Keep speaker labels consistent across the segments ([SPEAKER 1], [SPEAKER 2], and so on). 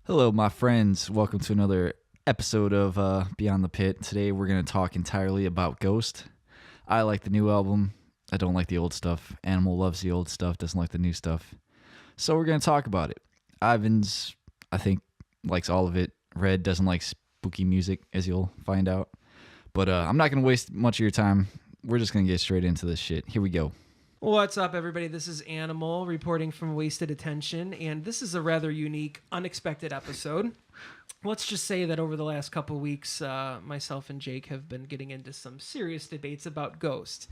[SPEAKER 1] Hello, my friends. Welcome to another episode of Beyond the Pit. Today we're going to talk entirely about Ghost. I like the new album. I don't like the old stuff. Animal loves the old stuff, doesn't like the new stuff. So we're going to talk about it. Ivan's, I think, likes all of it. Red doesn't like spooky music, as you'll find out. But I'm not going to waste much of your time. We're just going to get straight into this shit. Here we go.
[SPEAKER 2] What's up, everybody? This is Animal reporting from Wasted Attention, and this is a rather unique, unexpected episode. Let's just say that over the last couple weeks, myself and Jake have been getting into some serious debates about Ghost.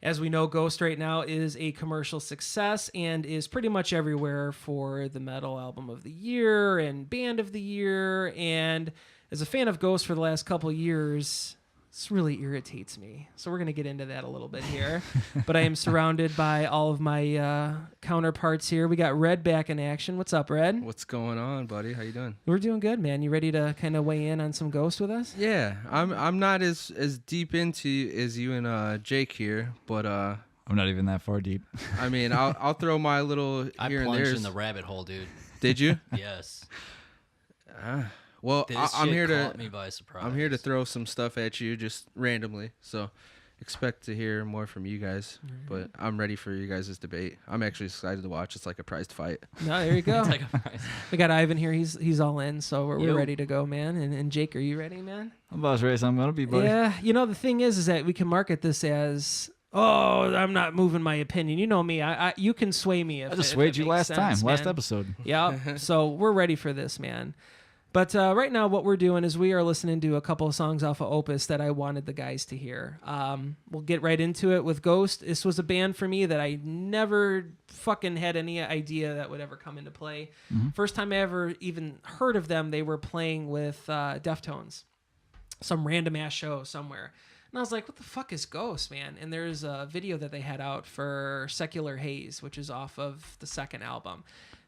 [SPEAKER 2] As we know, Ghost right now is a commercial success and is pretty much everywhere for the metal album of the year and band of the year. And as a fan of Ghost for the last couple years, this really irritates me. So we're going to get into that a little bit here. But I am surrounded by all of my counterparts here. We got Red back in action. What's up, Red?
[SPEAKER 3] What's going on, buddy? How you doing?
[SPEAKER 2] We're doing good, man. You ready to kind of weigh in on some Ghost with us?
[SPEAKER 3] Yeah, I'm not as deep into as you and Jake here, but
[SPEAKER 1] I'm not even that far deep.
[SPEAKER 3] I mean, I'll throw my little
[SPEAKER 4] I
[SPEAKER 3] here and
[SPEAKER 4] plunged
[SPEAKER 3] there.
[SPEAKER 4] in the rabbit hole, dude.
[SPEAKER 3] Did you?
[SPEAKER 4] Yes.
[SPEAKER 3] Well,
[SPEAKER 4] This
[SPEAKER 3] I'm
[SPEAKER 4] shit
[SPEAKER 3] here to
[SPEAKER 4] caught me by surprise.
[SPEAKER 3] I'm here to throw some stuff at you just randomly. So expect to hear more from you guys. But I'm ready for you guys' debate. I'm actually excited to watch. It's like a prized fight.
[SPEAKER 2] No, there you go.
[SPEAKER 4] It's like a prize.
[SPEAKER 2] We got Ivan here. He's all in, so we're
[SPEAKER 4] Yo.
[SPEAKER 2] ready to go, man. And Jake, are you ready, man?
[SPEAKER 1] I'm about as ready as I'm going to be, buddy.
[SPEAKER 2] Yeah. You know, the thing is that we can market this as, oh, I'm not moving my opinion. You know me. You can sway me. If
[SPEAKER 1] I just
[SPEAKER 2] if
[SPEAKER 1] swayed
[SPEAKER 2] it
[SPEAKER 1] you
[SPEAKER 2] makes
[SPEAKER 1] last time,
[SPEAKER 2] sense,
[SPEAKER 1] last
[SPEAKER 2] man.
[SPEAKER 1] episode.
[SPEAKER 2] Yeah. So we're ready for this, man. But right now, what we're doing is we are listening to a couple of songs off of Opus that I wanted the guys to hear. We'll get right into it with Ghost. This was a band for me that I never fucking had any idea that would ever come into play.
[SPEAKER 1] Mm-hmm.
[SPEAKER 2] First time I ever even heard of them, they were playing with Deftones, some random ass show somewhere. And I was like, what the fuck is Ghost, man? And there's a video that they had out for Secular Haze, which is off of the second album.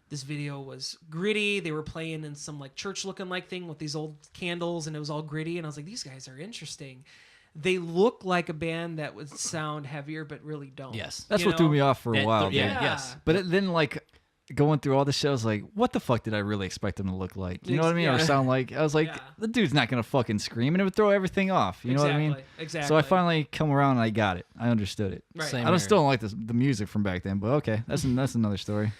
[SPEAKER 2] This video was gritty. They were playing in some like church looking like thing with these old candles, and it was all gritty. And I was like, these guys are interesting. They look like a band that would sound heavier, but really don't.
[SPEAKER 4] Yes.
[SPEAKER 1] That's
[SPEAKER 2] You
[SPEAKER 1] what threw
[SPEAKER 2] know?
[SPEAKER 1] me off for a while.
[SPEAKER 4] Yeah,
[SPEAKER 1] man.
[SPEAKER 4] yes.
[SPEAKER 1] But then, like, going through all the shows, like, what the fuck did I really expect them to look like? You know what I mean?
[SPEAKER 2] Yeah.
[SPEAKER 1] Or sound like? I was like,
[SPEAKER 2] Yeah.
[SPEAKER 1] the dude's not going to fucking scream, and it would throw everything off. You know what I mean?
[SPEAKER 2] Exactly.
[SPEAKER 1] So I finally come around and I got it. I understood it.
[SPEAKER 2] Right.
[SPEAKER 4] Same
[SPEAKER 1] I
[SPEAKER 4] here.
[SPEAKER 1] still don't like the music from back then, but okay. That's another story.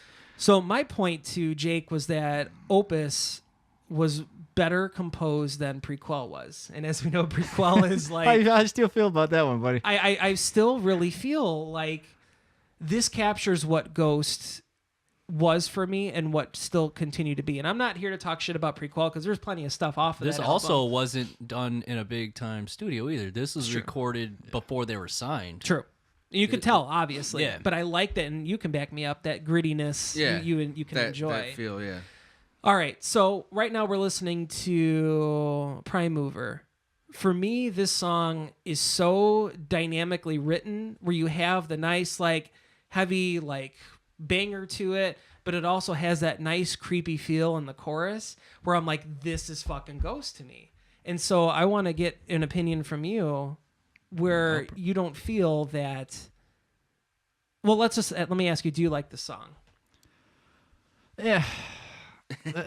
[SPEAKER 2] So my point to Jake was that Opus was better composed than Prequelle was. And as we know, Prequelle is like...
[SPEAKER 1] I still feel about that one, buddy.
[SPEAKER 2] I still really feel like this captures what Ghost was for me and what still continued to be. And I'm not here to talk shit about Prequelle because there's plenty of stuff off of
[SPEAKER 4] This
[SPEAKER 2] that
[SPEAKER 4] also
[SPEAKER 2] album.
[SPEAKER 4] wasn't done in a big time studio either. This was recorded before they were signed.
[SPEAKER 2] True. You could tell, obviously.
[SPEAKER 4] Yeah.
[SPEAKER 2] But I like that, and you can back me up, that grittiness
[SPEAKER 3] Yeah,
[SPEAKER 2] you can enjoy.
[SPEAKER 3] That feel, yeah.
[SPEAKER 2] All right, so right now we're listening to Prime Mover. For me, this song is so dynamically written where you have the nice, like, heavy, like, banger to it, but it also has that nice, creepy feel in the chorus where I'm like, this is fucking Ghost to me. And so I want to get an opinion from you where you don't feel that... Well, let me ask you, do you like the song?
[SPEAKER 1] Yeah.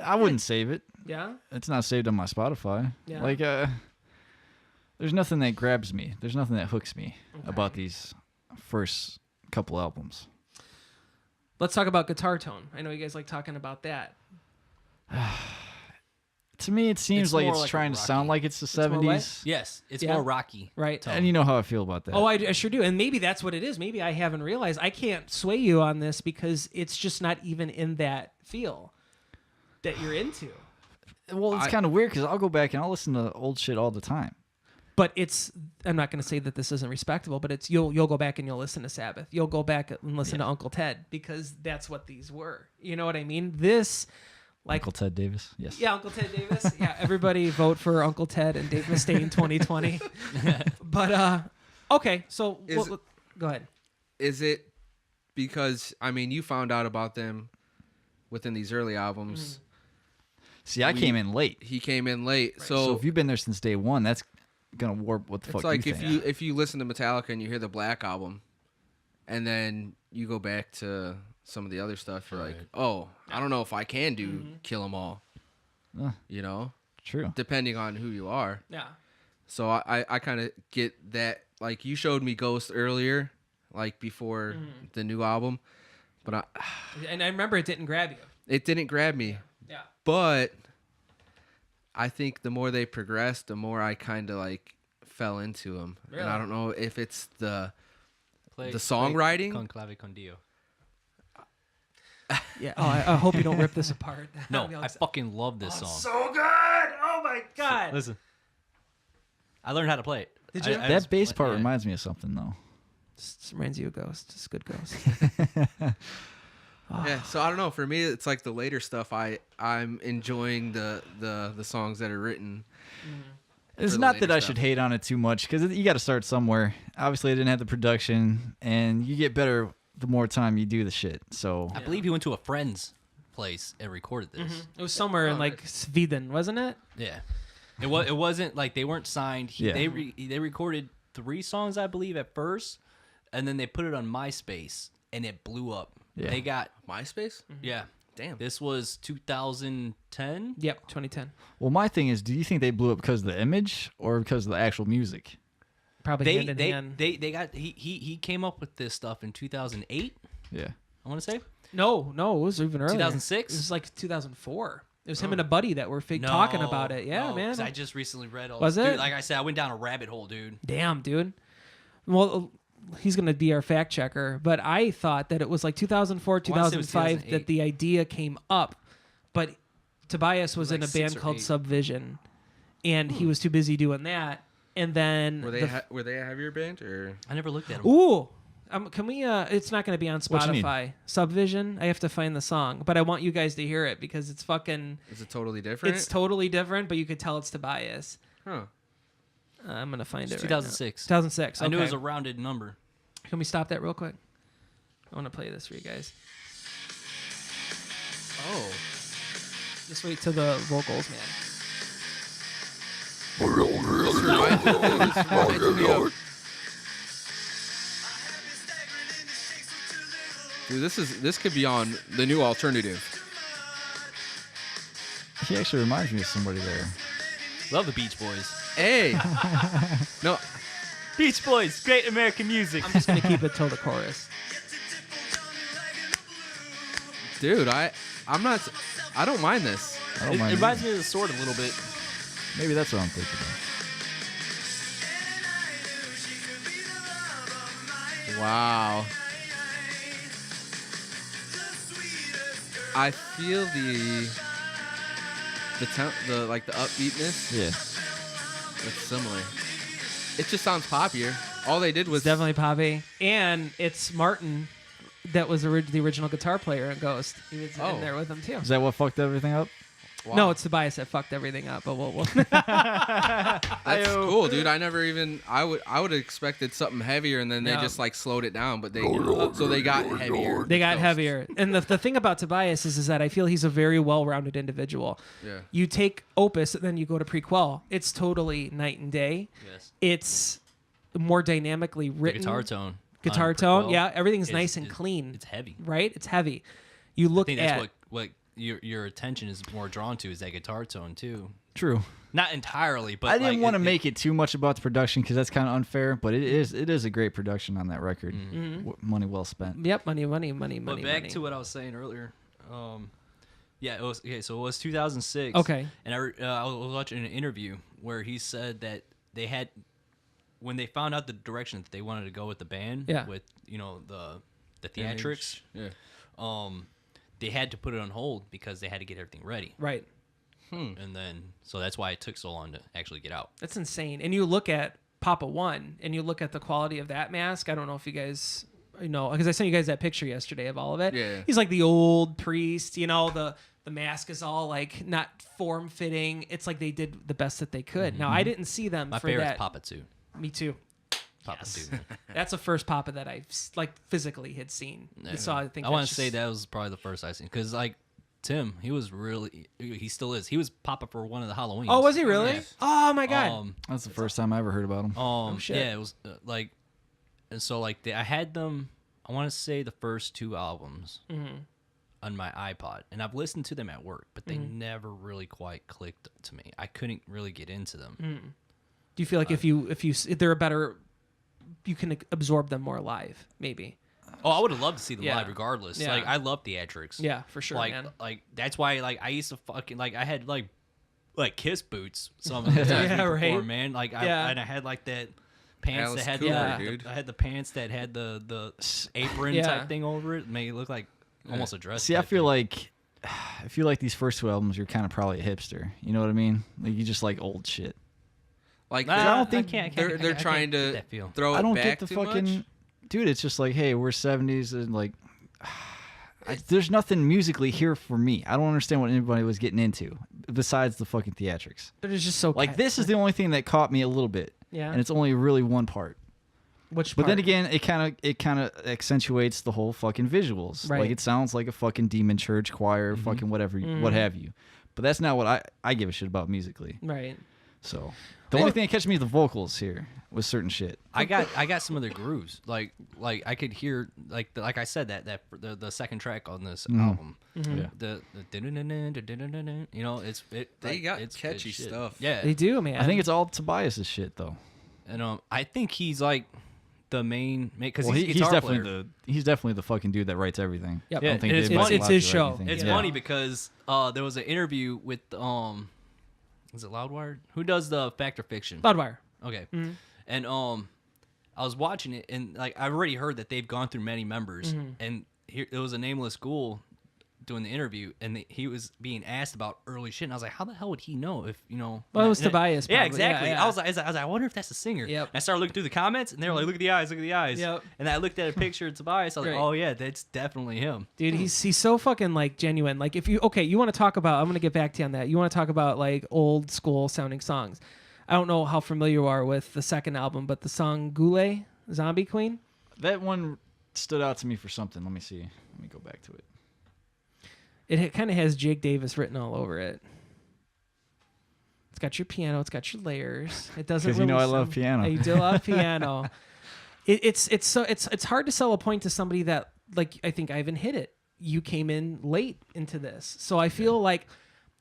[SPEAKER 1] I wouldn't save it.
[SPEAKER 2] Yeah?
[SPEAKER 1] It's not saved on my Spotify.
[SPEAKER 2] Yeah.
[SPEAKER 1] Like, there's nothing that grabs me. There's nothing that hooks me about these first couple albums.
[SPEAKER 2] Let's talk about guitar tone. I know you guys like talking about that.
[SPEAKER 1] To me, it seems
[SPEAKER 4] It's
[SPEAKER 1] like
[SPEAKER 4] more
[SPEAKER 1] it's
[SPEAKER 4] like
[SPEAKER 1] trying
[SPEAKER 4] a
[SPEAKER 1] to sound
[SPEAKER 4] rocky-
[SPEAKER 1] like it's the
[SPEAKER 2] more what?
[SPEAKER 1] 70s.
[SPEAKER 4] Yes, it's
[SPEAKER 2] Yeah.
[SPEAKER 4] more rocky.
[SPEAKER 2] Right.
[SPEAKER 4] tone.
[SPEAKER 1] And you know how I feel about that.
[SPEAKER 2] Oh, I sure do. And maybe that's what it is. Maybe I haven't realized. I can't sway you on this because it's just not even in that feel that you're into.
[SPEAKER 1] Well, it's kind of weird because I'll go back and I'll listen to old shit all the time.
[SPEAKER 2] But I'm not going to say that this isn't respectable, but it's you'll go back and you'll listen to Sabbath. You'll go back and listen to Uncle Ted because that's what these were. You know what I mean? This... Like,
[SPEAKER 1] Uncle Ted Davis, yes.
[SPEAKER 2] yeah, Uncle Ted Davis. Yeah, everybody vote for Uncle Ted and Dave Mustaine 2020. But, okay, so go ahead.
[SPEAKER 3] Is it because, I mean, you found out about them within these early albums.
[SPEAKER 1] See, I came in late.
[SPEAKER 3] He came in late.
[SPEAKER 1] So
[SPEAKER 3] So
[SPEAKER 1] if you've been there since day one, that's going to warp what the
[SPEAKER 3] it's
[SPEAKER 1] fuck
[SPEAKER 3] like
[SPEAKER 1] you
[SPEAKER 3] if
[SPEAKER 1] think.
[SPEAKER 3] you listen to Metallica and you hear the Black Album, and then you go back to some of the other stuff, you're like, oh, I don't know if I can do Kill 'Em All. you know,
[SPEAKER 1] True.
[SPEAKER 3] depending on who you are.
[SPEAKER 2] Yeah.
[SPEAKER 3] So I kind of get that. Like, you showed me Ghost earlier, like before the new album, but
[SPEAKER 2] And I remember it didn't grab you.
[SPEAKER 3] it didn't grab me.
[SPEAKER 2] Yeah.
[SPEAKER 3] But I think the more they progressed, the more I kind of like fell into them.
[SPEAKER 2] Really?
[SPEAKER 3] And I don't know if it's the
[SPEAKER 4] Play
[SPEAKER 3] songwriting.
[SPEAKER 4] Con clave con Dio.
[SPEAKER 2] Yeah. Oh, I hope you don't rip this apart.
[SPEAKER 4] No,
[SPEAKER 2] I'll be
[SPEAKER 4] I
[SPEAKER 2] like,
[SPEAKER 4] fucking love this song.
[SPEAKER 2] so good. Oh my god.
[SPEAKER 4] Listen, I learned how to play it.
[SPEAKER 2] Did you?
[SPEAKER 1] That bass part
[SPEAKER 4] yeah.
[SPEAKER 1] reminds me of something, though.
[SPEAKER 2] Just reminds you of Ghost. It's a good Ghost.
[SPEAKER 3] Yeah, so I don't know. For me, it's like the later stuff. I'm enjoying the songs that are written.
[SPEAKER 1] It's
[SPEAKER 3] the
[SPEAKER 1] not
[SPEAKER 3] later
[SPEAKER 1] that I
[SPEAKER 3] stuff.
[SPEAKER 1] should hate on it too much, because you got to start somewhere. Obviously, I didn't have the production, and you get better the more time you do the shit. So
[SPEAKER 4] I believe he went to a friend's place and recorded this.
[SPEAKER 2] It was somewhere in like Sweden, wasn't it?
[SPEAKER 4] Yeah, it wasn't like they weren't signed.
[SPEAKER 1] Yeah.
[SPEAKER 4] They recorded 3 songs, I believe, at first, and then they put it on MySpace, and it blew up.
[SPEAKER 1] Yeah.
[SPEAKER 4] They got
[SPEAKER 3] MySpace?
[SPEAKER 4] yeah.
[SPEAKER 3] Damn.
[SPEAKER 4] This was 2010.
[SPEAKER 2] Yep, 2010.
[SPEAKER 1] well, my thing is, do you think they blew up because of the image or because of the actual music?
[SPEAKER 2] Probably hand in hand.
[SPEAKER 4] They got he came up with this stuff in 2008.
[SPEAKER 1] Yeah.
[SPEAKER 4] I want to say
[SPEAKER 2] No, it was even earlier.
[SPEAKER 4] 2006?
[SPEAKER 2] It was like 2004. It was him and a buddy that were talking about it. Yeah,
[SPEAKER 4] no,
[SPEAKER 2] man.
[SPEAKER 4] 'cause I just recently read all
[SPEAKER 2] Was
[SPEAKER 4] this.
[SPEAKER 2] it?
[SPEAKER 4] Dude, like I said, I went down a rabbit hole, dude.
[SPEAKER 2] Damn, dude. Well, he's going to be our fact checker, but I thought that it was like 2004,
[SPEAKER 4] I wanna say it was
[SPEAKER 2] 2005 that
[SPEAKER 4] 2008.
[SPEAKER 2] the idea came up, but Tobias was
[SPEAKER 4] like
[SPEAKER 2] in a
[SPEAKER 4] 6
[SPEAKER 2] band
[SPEAKER 4] or
[SPEAKER 2] called
[SPEAKER 4] 8.
[SPEAKER 2] Subvision, and he was too busy doing that. And then
[SPEAKER 3] Were they a heavier band or?
[SPEAKER 4] I never looked at them.
[SPEAKER 2] ooh, can we? It's not going to be on
[SPEAKER 1] What you need?
[SPEAKER 2] Spotify. Subvision. I have to find the song, but I want you guys to hear it because it's fucking.
[SPEAKER 3] Is it totally different?
[SPEAKER 2] It's totally different, but you could tell it's Tobias.
[SPEAKER 3] Huh.
[SPEAKER 2] I'm gonna find it.
[SPEAKER 4] It's
[SPEAKER 2] right now.
[SPEAKER 4] 2006.
[SPEAKER 2] 2006.
[SPEAKER 4] I knew it
[SPEAKER 2] okay.
[SPEAKER 4] was a rounded number.
[SPEAKER 2] Can we stop that real quick? I want to play this for you guys.
[SPEAKER 3] Oh.
[SPEAKER 2] Just wait till the vocals, man.
[SPEAKER 3] This reminds me of- Dude, this could be on the new alternative.
[SPEAKER 1] He actually reminds me of somebody there.
[SPEAKER 4] Love the Beach Boys.
[SPEAKER 3] Hey. No.
[SPEAKER 4] Beach Boys, great American music.
[SPEAKER 2] I'm just gonna keep it till the chorus.
[SPEAKER 3] Dude, I'm not. I don't mind this.
[SPEAKER 1] I don't
[SPEAKER 4] It
[SPEAKER 1] mind.
[SPEAKER 4] reminds me of the Sword a little bit.
[SPEAKER 1] Maybe that's what I'm thinking of.
[SPEAKER 3] Wow. I feel the like the upbeatness.
[SPEAKER 1] Yeah.
[SPEAKER 3] It's similar. It just sounds poppier. All they did was
[SPEAKER 2] It's definitely Poppy, and it's Martin that was the original guitar player in Ghost. He was
[SPEAKER 3] Oh.
[SPEAKER 2] in there with him too.
[SPEAKER 1] Is that what fucked everything up?
[SPEAKER 3] Wow.
[SPEAKER 2] No, it's Tobias that fucked everything up. But we'll
[SPEAKER 3] That's cool, dude. I never even I would have expected something heavier, and then they
[SPEAKER 2] Yeah.
[SPEAKER 3] just like slowed it down. But they got heavier.
[SPEAKER 2] they got
[SPEAKER 3] Ghost.
[SPEAKER 2] heavier. And the thing about Tobias is that I feel he's a very well-rounded individual.
[SPEAKER 3] Yeah.
[SPEAKER 2] You take Opus and then you go to Prequelle. It's totally night and day.
[SPEAKER 4] Yes.
[SPEAKER 2] It's more dynamically
[SPEAKER 4] The
[SPEAKER 2] written.
[SPEAKER 4] guitar tone.
[SPEAKER 2] Guitar
[SPEAKER 4] on
[SPEAKER 2] tone,
[SPEAKER 4] Prequelle
[SPEAKER 2] yeah. Everything's
[SPEAKER 4] is-
[SPEAKER 2] nice and
[SPEAKER 4] is-
[SPEAKER 2] clean.
[SPEAKER 4] It's heavy.
[SPEAKER 2] Right? It's heavy. You
[SPEAKER 4] I
[SPEAKER 2] look
[SPEAKER 4] think
[SPEAKER 2] at
[SPEAKER 4] that's what your attention is more drawn to is that guitar tone too.
[SPEAKER 1] True.
[SPEAKER 4] Not entirely, but
[SPEAKER 1] I didn't
[SPEAKER 4] like,
[SPEAKER 1] want to make it too much about the production because that's kind of unfair, but it is a great production on that record. Money well spent.
[SPEAKER 2] Yep, money.
[SPEAKER 4] But back to what I was saying earlier. Yeah, it was okay. So it was 2006.
[SPEAKER 2] Okay.
[SPEAKER 4] And I was watching an interview where he said that they had when they found out the direction that they wanted to go with the band.
[SPEAKER 2] Yeah.
[SPEAKER 4] With the theatrics.
[SPEAKER 3] Yeah.
[SPEAKER 4] They had to put it on hold because they had to get everything ready.
[SPEAKER 2] Right.
[SPEAKER 4] And then so that's why it took so long to actually get out.
[SPEAKER 2] That's insane. And you look at Papa One and you look at the quality of that mask. I don't know if you guys because I sent you guys that picture yesterday of all of it.
[SPEAKER 3] Yeah.
[SPEAKER 2] He's like the old priest, the mask is all like not form fitting. It's like they did the best that they could. Now I didn't see them
[SPEAKER 4] My
[SPEAKER 2] for
[SPEAKER 4] favorite's
[SPEAKER 2] that.
[SPEAKER 4] Papa too.
[SPEAKER 2] Me too.
[SPEAKER 4] Papa
[SPEAKER 2] Yes.
[SPEAKER 4] too.
[SPEAKER 2] That's the first Papa that I like physically had seen. So I think
[SPEAKER 4] I want
[SPEAKER 2] that's
[SPEAKER 4] to say
[SPEAKER 2] just-
[SPEAKER 4] that was probably the first I seen because like Tim, he still is. He was Papa for one of the Halloweens.
[SPEAKER 2] Oh, was he really?
[SPEAKER 4] Yeah.
[SPEAKER 2] Oh my god.
[SPEAKER 1] That's the first time I ever heard about him.
[SPEAKER 2] shit.
[SPEAKER 4] Yeah, it was and so like I had them. I want to say the first 2 albums. on my iPod, and I've listened to them at work, but they never really quite clicked to me. I couldn't really get into them.
[SPEAKER 2] Do you feel like if they're a better, you can absorb them more live, maybe?
[SPEAKER 4] Oh, I would have loved to see them
[SPEAKER 2] Yeah.
[SPEAKER 4] live regardless.
[SPEAKER 2] Yeah.
[SPEAKER 4] Like I love theatrics.
[SPEAKER 2] Yeah, for sure,
[SPEAKER 4] Like
[SPEAKER 2] man.
[SPEAKER 4] like that's why like I used to fucking like I had like Kiss boots some of the times
[SPEAKER 2] Yeah,
[SPEAKER 4] we
[SPEAKER 2] right.
[SPEAKER 4] performed, man. Like
[SPEAKER 2] Yeah.
[SPEAKER 4] I had like that pants
[SPEAKER 3] Alice
[SPEAKER 4] that had
[SPEAKER 3] Cooper,
[SPEAKER 4] the,
[SPEAKER 3] dude.
[SPEAKER 4] I had the pants that had the apron
[SPEAKER 2] Yeah.
[SPEAKER 4] type thing over it, make it look like almost a dress.
[SPEAKER 1] See, I
[SPEAKER 4] type
[SPEAKER 1] feel
[SPEAKER 4] thing.
[SPEAKER 1] like these first 2 albums, you're kind of probably a hipster. You know what I mean? Like you just like old shit.
[SPEAKER 3] Like
[SPEAKER 4] Nah,
[SPEAKER 1] I don't think
[SPEAKER 3] they're trying
[SPEAKER 4] get
[SPEAKER 3] to
[SPEAKER 4] that feel.
[SPEAKER 3] throw it
[SPEAKER 1] I don't
[SPEAKER 3] back
[SPEAKER 1] get the
[SPEAKER 3] too
[SPEAKER 1] fucking
[SPEAKER 3] much.
[SPEAKER 1] dude. It's just like, hey, we're 70s and like, there's nothing musically here for me. I don't understand what anybody was getting into besides the fucking theatrics.
[SPEAKER 2] But it's just so
[SPEAKER 1] Like this is the only thing that caught me a little bit.
[SPEAKER 2] Yeah.
[SPEAKER 1] And it's only really one part.
[SPEAKER 2] Which
[SPEAKER 1] But then
[SPEAKER 2] part?
[SPEAKER 1] again, it kind of accentuates the whole fucking visuals.
[SPEAKER 2] Right.
[SPEAKER 1] Like it sounds like a fucking demon church choir, fucking whatever, what have you. But that's not what I give a shit about musically.
[SPEAKER 2] Right.
[SPEAKER 1] So the only thing that catches me is the vocals here with certain shit.
[SPEAKER 4] I got some of the grooves. Like I could hear like I said that the second track on this album.
[SPEAKER 1] Yeah.
[SPEAKER 4] The you know
[SPEAKER 3] They got
[SPEAKER 4] it's good
[SPEAKER 3] catchy
[SPEAKER 4] shit.
[SPEAKER 3] stuff.
[SPEAKER 4] Yeah.
[SPEAKER 2] They do, man.
[SPEAKER 1] I think it's all Tobias's shit though.
[SPEAKER 4] And I think he's like the main because
[SPEAKER 1] Well,
[SPEAKER 4] he's a
[SPEAKER 1] he's
[SPEAKER 4] guitar
[SPEAKER 1] definitely
[SPEAKER 4] player.
[SPEAKER 1] he's definitely the fucking dude that writes everything.
[SPEAKER 2] Yep.
[SPEAKER 1] I don't think
[SPEAKER 4] and it's
[SPEAKER 1] Dave
[SPEAKER 4] funny-
[SPEAKER 1] Matthews
[SPEAKER 2] it's his
[SPEAKER 1] write
[SPEAKER 2] show.
[SPEAKER 1] anything.
[SPEAKER 4] It's
[SPEAKER 2] Yeah.
[SPEAKER 4] funny because there was an interview with is it Loudwire? Who does the Fact or Fiction?
[SPEAKER 2] Loudwire.
[SPEAKER 4] Okay. And I was watching it and like I already heard that they've gone through many members and here there was a nameless ghoul doing the interview and he was being asked about early shit and I was like, how the hell would he know if you know?
[SPEAKER 2] Well, it was Tobias,
[SPEAKER 4] Yeah,
[SPEAKER 2] probably.
[SPEAKER 4] exactly.
[SPEAKER 2] Yeah, yeah.
[SPEAKER 4] I was like, I wonder if that's the singer.
[SPEAKER 2] Yep.
[SPEAKER 4] And I started looking through the comments and they were like, look at the eyes, look at the eyes.
[SPEAKER 2] Yep.
[SPEAKER 4] And I looked at a picture of Tobias. I was
[SPEAKER 2] Right.
[SPEAKER 4] like, oh yeah, that's definitely him.
[SPEAKER 2] Dude, he's so fucking like genuine. Like if you want to talk about, I'm gonna get back to you on that. You want to talk about like old school sounding songs. I don't know how familiar you are with the second album, but the song Goulet, Zombie Queen.
[SPEAKER 1] That one stood out to me for something. Let me see. Let me go back to it.
[SPEAKER 2] It kind of has Jake Davis written all over it. It's got your piano. It's got your layers. It doesn't.
[SPEAKER 1] 'Cause you know
[SPEAKER 2] really
[SPEAKER 1] I love
[SPEAKER 2] sound-
[SPEAKER 1] piano.
[SPEAKER 2] You do love piano. It's hard to sell a point to somebody that like I think Ivan hit it. You came in late into this, so I feel like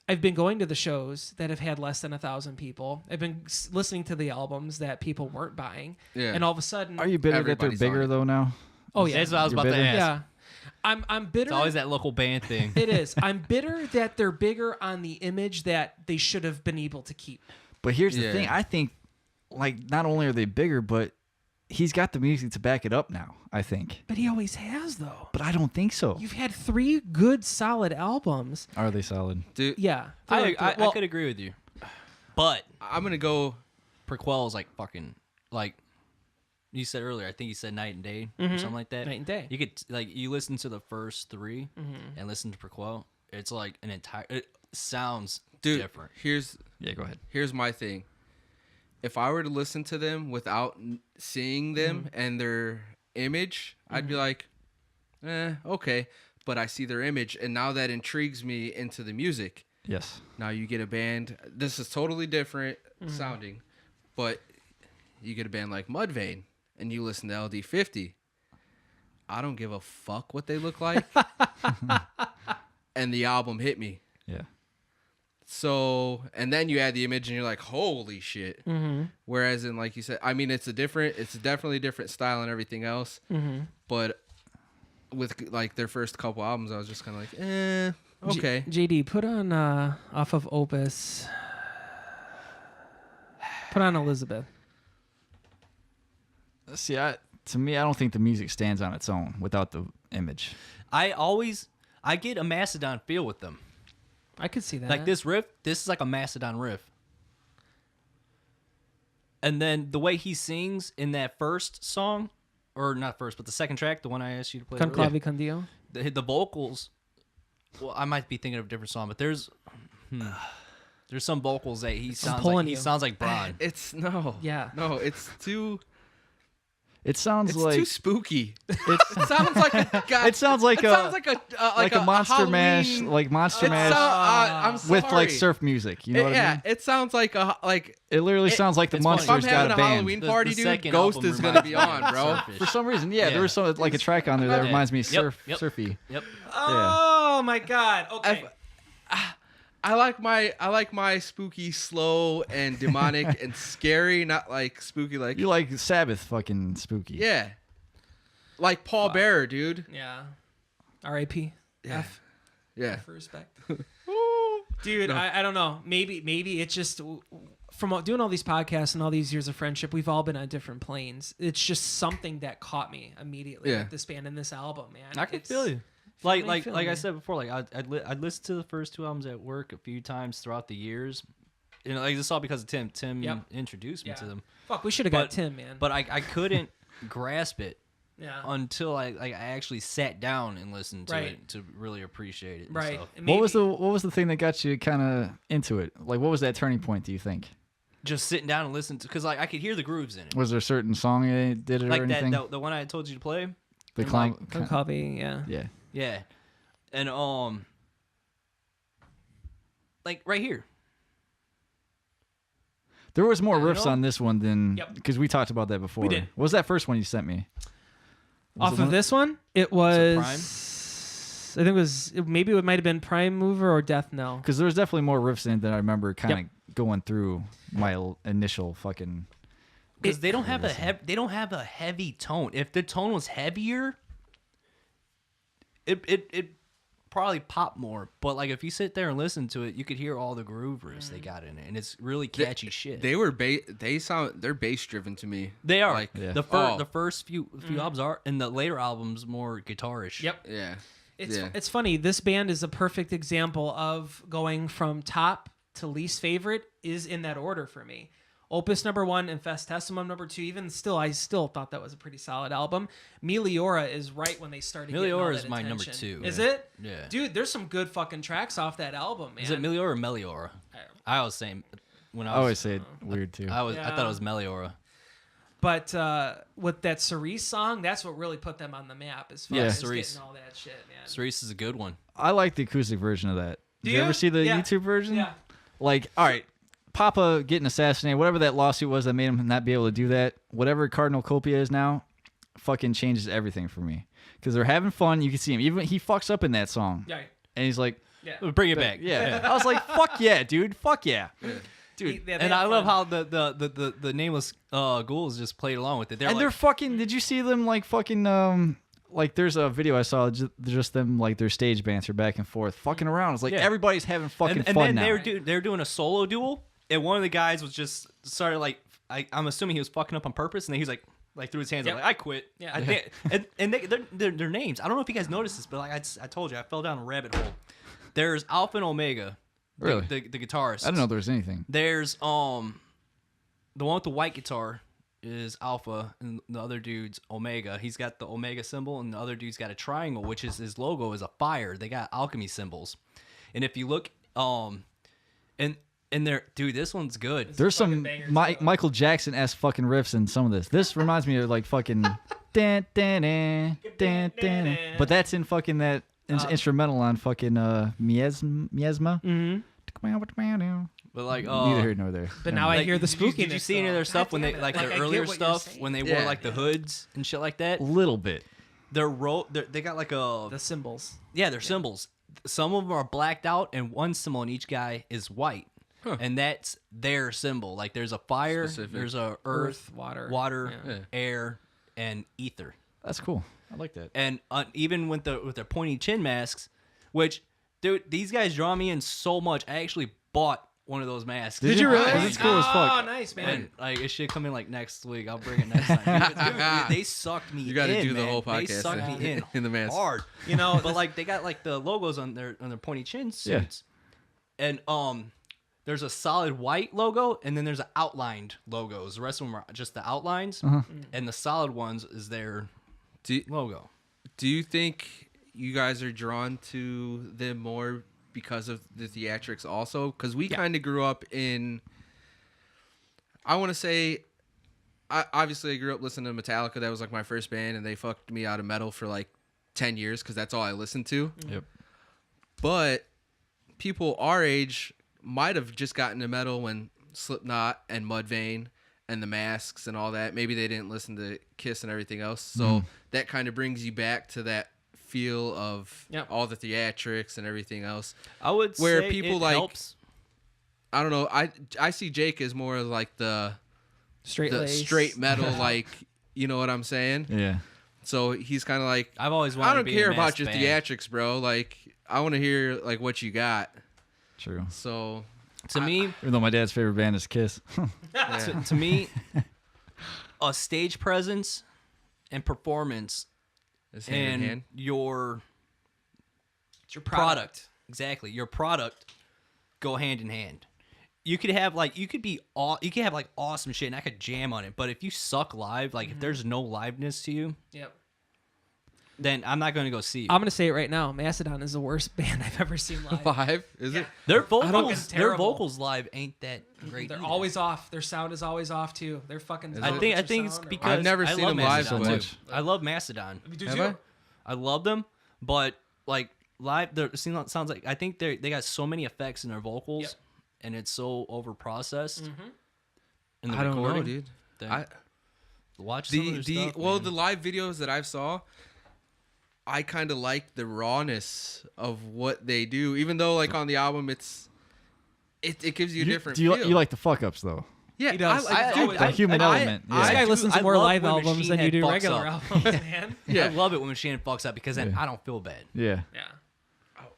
[SPEAKER 2] I've been going to the shows that have had less than 1,000 people. I've been listening to the albums that people weren't buying,
[SPEAKER 3] Yeah.
[SPEAKER 2] and all of a sudden,
[SPEAKER 1] Are you bitter that they're
[SPEAKER 3] Everybody's on
[SPEAKER 1] bigger
[SPEAKER 3] it.
[SPEAKER 1] though now?
[SPEAKER 2] oh yeah,
[SPEAKER 4] That's what I was
[SPEAKER 1] You're
[SPEAKER 4] about to
[SPEAKER 1] bitter?
[SPEAKER 4] ask.
[SPEAKER 2] yeah. I'm bitter.
[SPEAKER 4] It's always that local band thing.
[SPEAKER 2] It is. I'm bitter that they're bigger on the image that they should have been able to keep.
[SPEAKER 1] But here's the
[SPEAKER 3] Yeah.
[SPEAKER 1] thing. I think like not only are they bigger, but he's got the music to back it up now, I think.
[SPEAKER 2] But he always has, though.
[SPEAKER 1] But I don't think so.
[SPEAKER 2] You've had 3 good, solid albums.
[SPEAKER 1] Are they solid?
[SPEAKER 3] Dude,
[SPEAKER 2] Yeah.
[SPEAKER 4] I could agree with you. But
[SPEAKER 3] I'm gonna go.
[SPEAKER 4] Prequelle is like fucking like you said earlier. I think you said night and day or something like that.
[SPEAKER 2] Night and day.
[SPEAKER 4] You could like you listen to the first 3 and listen to Prequelle. It's like an entire. It sounds
[SPEAKER 3] Dude,
[SPEAKER 4] different.
[SPEAKER 1] Yeah, go ahead.
[SPEAKER 3] Here's my thing. If I were to listen to them without seeing them and their image, I'd be like, okay. But I see their image, and now that intrigues me into the music.
[SPEAKER 1] Yes.
[SPEAKER 3] Now you get a band. This is totally different sounding, but you get a band like Mudvayne, and you listen to LD50. I don't give a fuck what they look like. And the album hit me.
[SPEAKER 1] Yeah.
[SPEAKER 3] So, and then you add the image and you're like, holy shit. Whereas in, like you said, I mean, it's definitely a different style and everything else. But with like their first couple albums, I was just kind of like, okay.
[SPEAKER 2] JD, put on off of Opus. Put on Elizabeth.
[SPEAKER 1] See, to me, I don't think the music stands on its own without the image.
[SPEAKER 4] I get a Mastodon feel with them.
[SPEAKER 2] I could see that.
[SPEAKER 4] Like this riff, this is like a Mastodon riff. And then the way he sings in that first song, or not first, but the second track, the one I asked you to play,
[SPEAKER 2] Con
[SPEAKER 4] earlier,
[SPEAKER 2] Clavi Con Dio.
[SPEAKER 4] the vocals. Well, I might be thinking of a different song, but there's some vocals that he sounds
[SPEAKER 2] pulling
[SPEAKER 4] like he
[SPEAKER 2] you.
[SPEAKER 4] sounds like Brian.
[SPEAKER 3] It's no.
[SPEAKER 2] Yeah.
[SPEAKER 3] No, it's too
[SPEAKER 1] It sounds
[SPEAKER 3] it's
[SPEAKER 1] like
[SPEAKER 3] too spooky. It sounds like a God,
[SPEAKER 1] It sounds like
[SPEAKER 3] it
[SPEAKER 1] a-
[SPEAKER 3] sounds like
[SPEAKER 1] a Monster Mash,
[SPEAKER 3] Halloween-
[SPEAKER 1] like Monster
[SPEAKER 3] It
[SPEAKER 1] Mash
[SPEAKER 3] I'm sorry.
[SPEAKER 1] with like surf music. You know what I
[SPEAKER 3] yeah,
[SPEAKER 1] mean?
[SPEAKER 3] it sounds like
[SPEAKER 1] It literally sounds like the
[SPEAKER 4] it's funny.
[SPEAKER 3] if I'm
[SPEAKER 1] Monsters got
[SPEAKER 3] having
[SPEAKER 1] a
[SPEAKER 3] a
[SPEAKER 1] band.
[SPEAKER 3] Halloween
[SPEAKER 4] The-
[SPEAKER 3] party,
[SPEAKER 4] the
[SPEAKER 3] dude,
[SPEAKER 4] second
[SPEAKER 3] Ghost
[SPEAKER 4] album
[SPEAKER 3] is gonna be
[SPEAKER 4] reminds me
[SPEAKER 3] on,
[SPEAKER 4] of
[SPEAKER 3] bro.
[SPEAKER 4] Surfish.
[SPEAKER 1] For some reason, yeah,
[SPEAKER 4] Yeah.
[SPEAKER 1] there was some like a track on there that
[SPEAKER 4] Yeah.
[SPEAKER 1] reminds me of
[SPEAKER 4] Yep,
[SPEAKER 1] surf,
[SPEAKER 4] yep.
[SPEAKER 1] surfy.
[SPEAKER 4] Yep.
[SPEAKER 2] Oh, Oh my god. Okay.
[SPEAKER 3] I like my spooky, slow, and demonic and scary, not like spooky like.
[SPEAKER 1] You like Sabbath fucking spooky.
[SPEAKER 3] Yeah. Like Paul Bearer, dude.
[SPEAKER 2] Yeah. R.I.P.
[SPEAKER 3] Yeah.
[SPEAKER 2] F.
[SPEAKER 3] Yeah.
[SPEAKER 2] For respect. Dude, no. I don't know. Maybe it's just from doing all these podcasts and all these years of friendship, we've all been on different planes. It's just something that caught me immediately with this band and this album, man.
[SPEAKER 4] I can feel you. Like I said before, like I'd listen to the first two albums at work a few times throughout the years. You know, like this all because of Tim. Tim introduced me to them.
[SPEAKER 2] Fuck, we should have got Tim, man.
[SPEAKER 4] But I couldn't grasp it until I actually sat down and listened to it to really appreciate it.
[SPEAKER 2] Right.
[SPEAKER 4] And stuff.
[SPEAKER 1] What was the thing that got you kind of into it? Like, what was that turning point? Do you think?
[SPEAKER 4] Just sitting down and listening to, because like I could hear the grooves in it.
[SPEAKER 1] Was there a certain song they did it
[SPEAKER 4] like
[SPEAKER 1] or anything?
[SPEAKER 4] Like the one I told you to play.
[SPEAKER 1] The clown
[SPEAKER 2] copy, yeah.
[SPEAKER 4] Yeah, and like right here.
[SPEAKER 1] There was more riffs on this one than because we talked about that before.
[SPEAKER 2] We did.
[SPEAKER 1] What was that first one you sent me?
[SPEAKER 2] Off of this one, it was. I think maybe it might have been Prime Mover or Death Knell.
[SPEAKER 1] Because there was definitely more riffs in it than I remember kind of going through my initial fucking.
[SPEAKER 4] Because they don't have a heavy tone. If the tone was heavier, it probably pop more. But like if you sit there and listen to it, you could hear all the groove riffs they got in it, and it's really catchy shit.
[SPEAKER 3] They're bass driven to me.
[SPEAKER 4] They are.
[SPEAKER 3] Like
[SPEAKER 4] the first few albums are, and the later albums more guitarish.
[SPEAKER 2] Yep.
[SPEAKER 3] Yeah.
[SPEAKER 2] It's funny. This band is a perfect example of going from top to least favorite is in that order for me. Opus number 1 and Festessimum number 2. Even still, I still thought that was a pretty solid album. Meliora is right when they started.
[SPEAKER 4] Meliora is my number 2.
[SPEAKER 2] Is it?
[SPEAKER 4] Yeah.
[SPEAKER 2] Dude, there's some good fucking tracks off that album, man.
[SPEAKER 4] Is it Meliora or Meliora? I always say when I
[SPEAKER 1] always say it weird too.
[SPEAKER 4] I thought it was Meliora.
[SPEAKER 2] But with that Cerise song, that's what really put them on the map as far as
[SPEAKER 4] Cerise.
[SPEAKER 2] getting all that shit, man.
[SPEAKER 4] Cerise is a good one.
[SPEAKER 1] I like the acoustic version of that. Did you
[SPEAKER 2] you
[SPEAKER 1] ever see the YouTube version?
[SPEAKER 2] Yeah.
[SPEAKER 1] Like, all right, Papa getting assassinated, whatever that lawsuit was that made him not be able to do that, whatever Cardinal Copia is now, fucking changes everything for me. Because they're having fun. You can see him. Even he fucks up in that song.
[SPEAKER 2] Yeah.
[SPEAKER 1] And he's like,
[SPEAKER 4] Bring it back.
[SPEAKER 1] Yeah. I was like, fuck yeah, dude. Fuck yeah.
[SPEAKER 2] Dude,
[SPEAKER 4] and I love how the nameless ghouls just played along with it.
[SPEAKER 1] They're fucking. Did you see them like fucking like there's a video I saw just them like their stage banter back and forth fucking around. It's like everybody's having fucking fun
[SPEAKER 4] then
[SPEAKER 1] now.
[SPEAKER 4] they were doing a solo duel, and one of the guys was just started like I'm assuming he was fucking up on purpose, and then he's like threw his hands up like I quit.
[SPEAKER 2] Yeah.
[SPEAKER 4] And their names. I don't know if you guys noticed this, but like I told you, I fell down a rabbit hole. There's Alpha and Omega.
[SPEAKER 1] Really?
[SPEAKER 4] The guitarist.
[SPEAKER 1] I didn't know there was anything.
[SPEAKER 4] There's the one with the white guitar is Alpha, and the other dude's Omega. He's got the Omega symbol, and the other dude's got a triangle, which is his logo is a fire. They got alchemy symbols. And if you look and there, dude, this one's good.
[SPEAKER 1] There's some Michael Jackson-esque fucking riffs in some of this. This reminds me of like fucking dan, dan, dan, dan, dan. But that's in fucking that instrumental on fucking Miasma. Mm-hmm.
[SPEAKER 4] But like
[SPEAKER 1] neither here nor there.
[SPEAKER 2] But now I hear the spookiness.
[SPEAKER 4] Did you see any of their stuff when they like their earlier stuff when they wore like the hoods and shit like that?
[SPEAKER 1] A little bit.
[SPEAKER 4] They got like the
[SPEAKER 2] symbols.
[SPEAKER 4] Yeah, they're symbols. Some of them are blacked out, and one symbol on each guy is white, and that's their symbol. Like there's a fire, there's a earth, water, air, and ether.
[SPEAKER 1] That's cool. I like that.
[SPEAKER 4] And even with their pointy chin masks, which dude, these guys draw me in so much. I actually bought one of those masks.
[SPEAKER 1] Did you really? It's cool as fuck.
[SPEAKER 2] Oh, nice, man.
[SPEAKER 4] And like it should come in like next week. I'll bring it next time. Dude, they sucked me in.
[SPEAKER 3] You got to do the
[SPEAKER 4] man.
[SPEAKER 3] whole podcast.
[SPEAKER 4] They sucked me in
[SPEAKER 3] the mask.
[SPEAKER 4] hard.
[SPEAKER 2] You know,
[SPEAKER 4] but like they got like the logos on their pointy chin suits. And there's a solid white logo, and then there's an outlined logos. The rest of them are just the outlines, and the solid ones is their logo.
[SPEAKER 3] Do you think you guys are drawn to them more because of the theatrics also? Because we kind of grew up in, I want to say, obviously I grew up listening to Metallica. That was like my first band, and they fucked me out of metal for like 10 years because that's all I listened to.
[SPEAKER 1] Yep.
[SPEAKER 3] But people our age might have just gotten to metal when Slipknot and Mudvayne and the Masks and all that. Maybe they didn't listen to Kiss and everything else. So that kind of brings you back to that feel of all the theatrics and everything else.
[SPEAKER 4] I would
[SPEAKER 3] where
[SPEAKER 4] say
[SPEAKER 3] people
[SPEAKER 4] it
[SPEAKER 3] like
[SPEAKER 4] helps.
[SPEAKER 3] I don't know. I see Jake as more like the straight metal, like, you know what I'm saying?
[SPEAKER 1] Yeah.
[SPEAKER 3] So he's kind of like,
[SPEAKER 4] I've always wanted
[SPEAKER 3] I don't
[SPEAKER 4] to be
[SPEAKER 3] care
[SPEAKER 4] in a
[SPEAKER 3] about
[SPEAKER 4] masked
[SPEAKER 3] your
[SPEAKER 4] band.
[SPEAKER 3] theatrics, bro. Like, I want to hear like what you got.
[SPEAKER 1] True.
[SPEAKER 3] So
[SPEAKER 4] To me,
[SPEAKER 1] Even though my dad's favorite band is Kiss.
[SPEAKER 3] yeah.
[SPEAKER 4] to me, a stage presence and performance
[SPEAKER 3] It's hand in
[SPEAKER 4] and
[SPEAKER 3] hand.
[SPEAKER 4] your
[SPEAKER 2] It's your
[SPEAKER 4] product, exactly, your product go hand in hand. You could have like awesome shit and I could jam on it, but if you suck live, like if there's no liveness to you,
[SPEAKER 2] Yep.
[SPEAKER 4] then I'm not going to go see you.
[SPEAKER 2] I'm gonna say it right now. Mastodon is the worst band I've ever seen live.
[SPEAKER 3] Live? Is it?
[SPEAKER 4] Their
[SPEAKER 2] Fucking
[SPEAKER 4] vocals,
[SPEAKER 2] terrible.
[SPEAKER 4] live ain't that great.
[SPEAKER 2] They're
[SPEAKER 4] either.
[SPEAKER 2] always off. Their sound is always off too. They're fucking.
[SPEAKER 3] Is
[SPEAKER 4] I
[SPEAKER 3] it?
[SPEAKER 4] think
[SPEAKER 2] Their
[SPEAKER 4] it's
[SPEAKER 2] sound or
[SPEAKER 4] because
[SPEAKER 3] I've never
[SPEAKER 4] I
[SPEAKER 3] seen
[SPEAKER 4] love
[SPEAKER 3] them live,
[SPEAKER 4] Mastodon
[SPEAKER 3] but-
[SPEAKER 4] too. I love Mastodon.
[SPEAKER 2] what. Did
[SPEAKER 3] Have
[SPEAKER 2] you?
[SPEAKER 3] I?
[SPEAKER 4] I love them, but like live, sounds like I think they got so many effects in their vocals,
[SPEAKER 2] Yep.
[SPEAKER 4] and it's so over processed. In the
[SPEAKER 3] I don't
[SPEAKER 4] recording,
[SPEAKER 3] know, dude.
[SPEAKER 4] that- Watch some of their stuff, man.
[SPEAKER 3] the live videos that I've saw, I kind of like the rawness of what they do, even though like on the album it gives you a different
[SPEAKER 1] Do you,
[SPEAKER 3] feel.
[SPEAKER 1] you like the fuck ups though?
[SPEAKER 3] Yeah,
[SPEAKER 2] He does.
[SPEAKER 1] Dude, the human element.
[SPEAKER 2] This
[SPEAKER 1] Yeah.
[SPEAKER 2] guy listens to
[SPEAKER 4] I
[SPEAKER 2] more
[SPEAKER 4] love
[SPEAKER 2] live
[SPEAKER 4] when
[SPEAKER 2] albums
[SPEAKER 4] Machine
[SPEAKER 2] than you
[SPEAKER 4] Head
[SPEAKER 2] do
[SPEAKER 4] fucks
[SPEAKER 2] regular
[SPEAKER 4] up.
[SPEAKER 2] albums, man.
[SPEAKER 3] Yeah.
[SPEAKER 4] I love it when Machine Fucks up because then
[SPEAKER 1] Yeah.
[SPEAKER 4] I don't feel bad.
[SPEAKER 1] Yeah.
[SPEAKER 2] Yeah.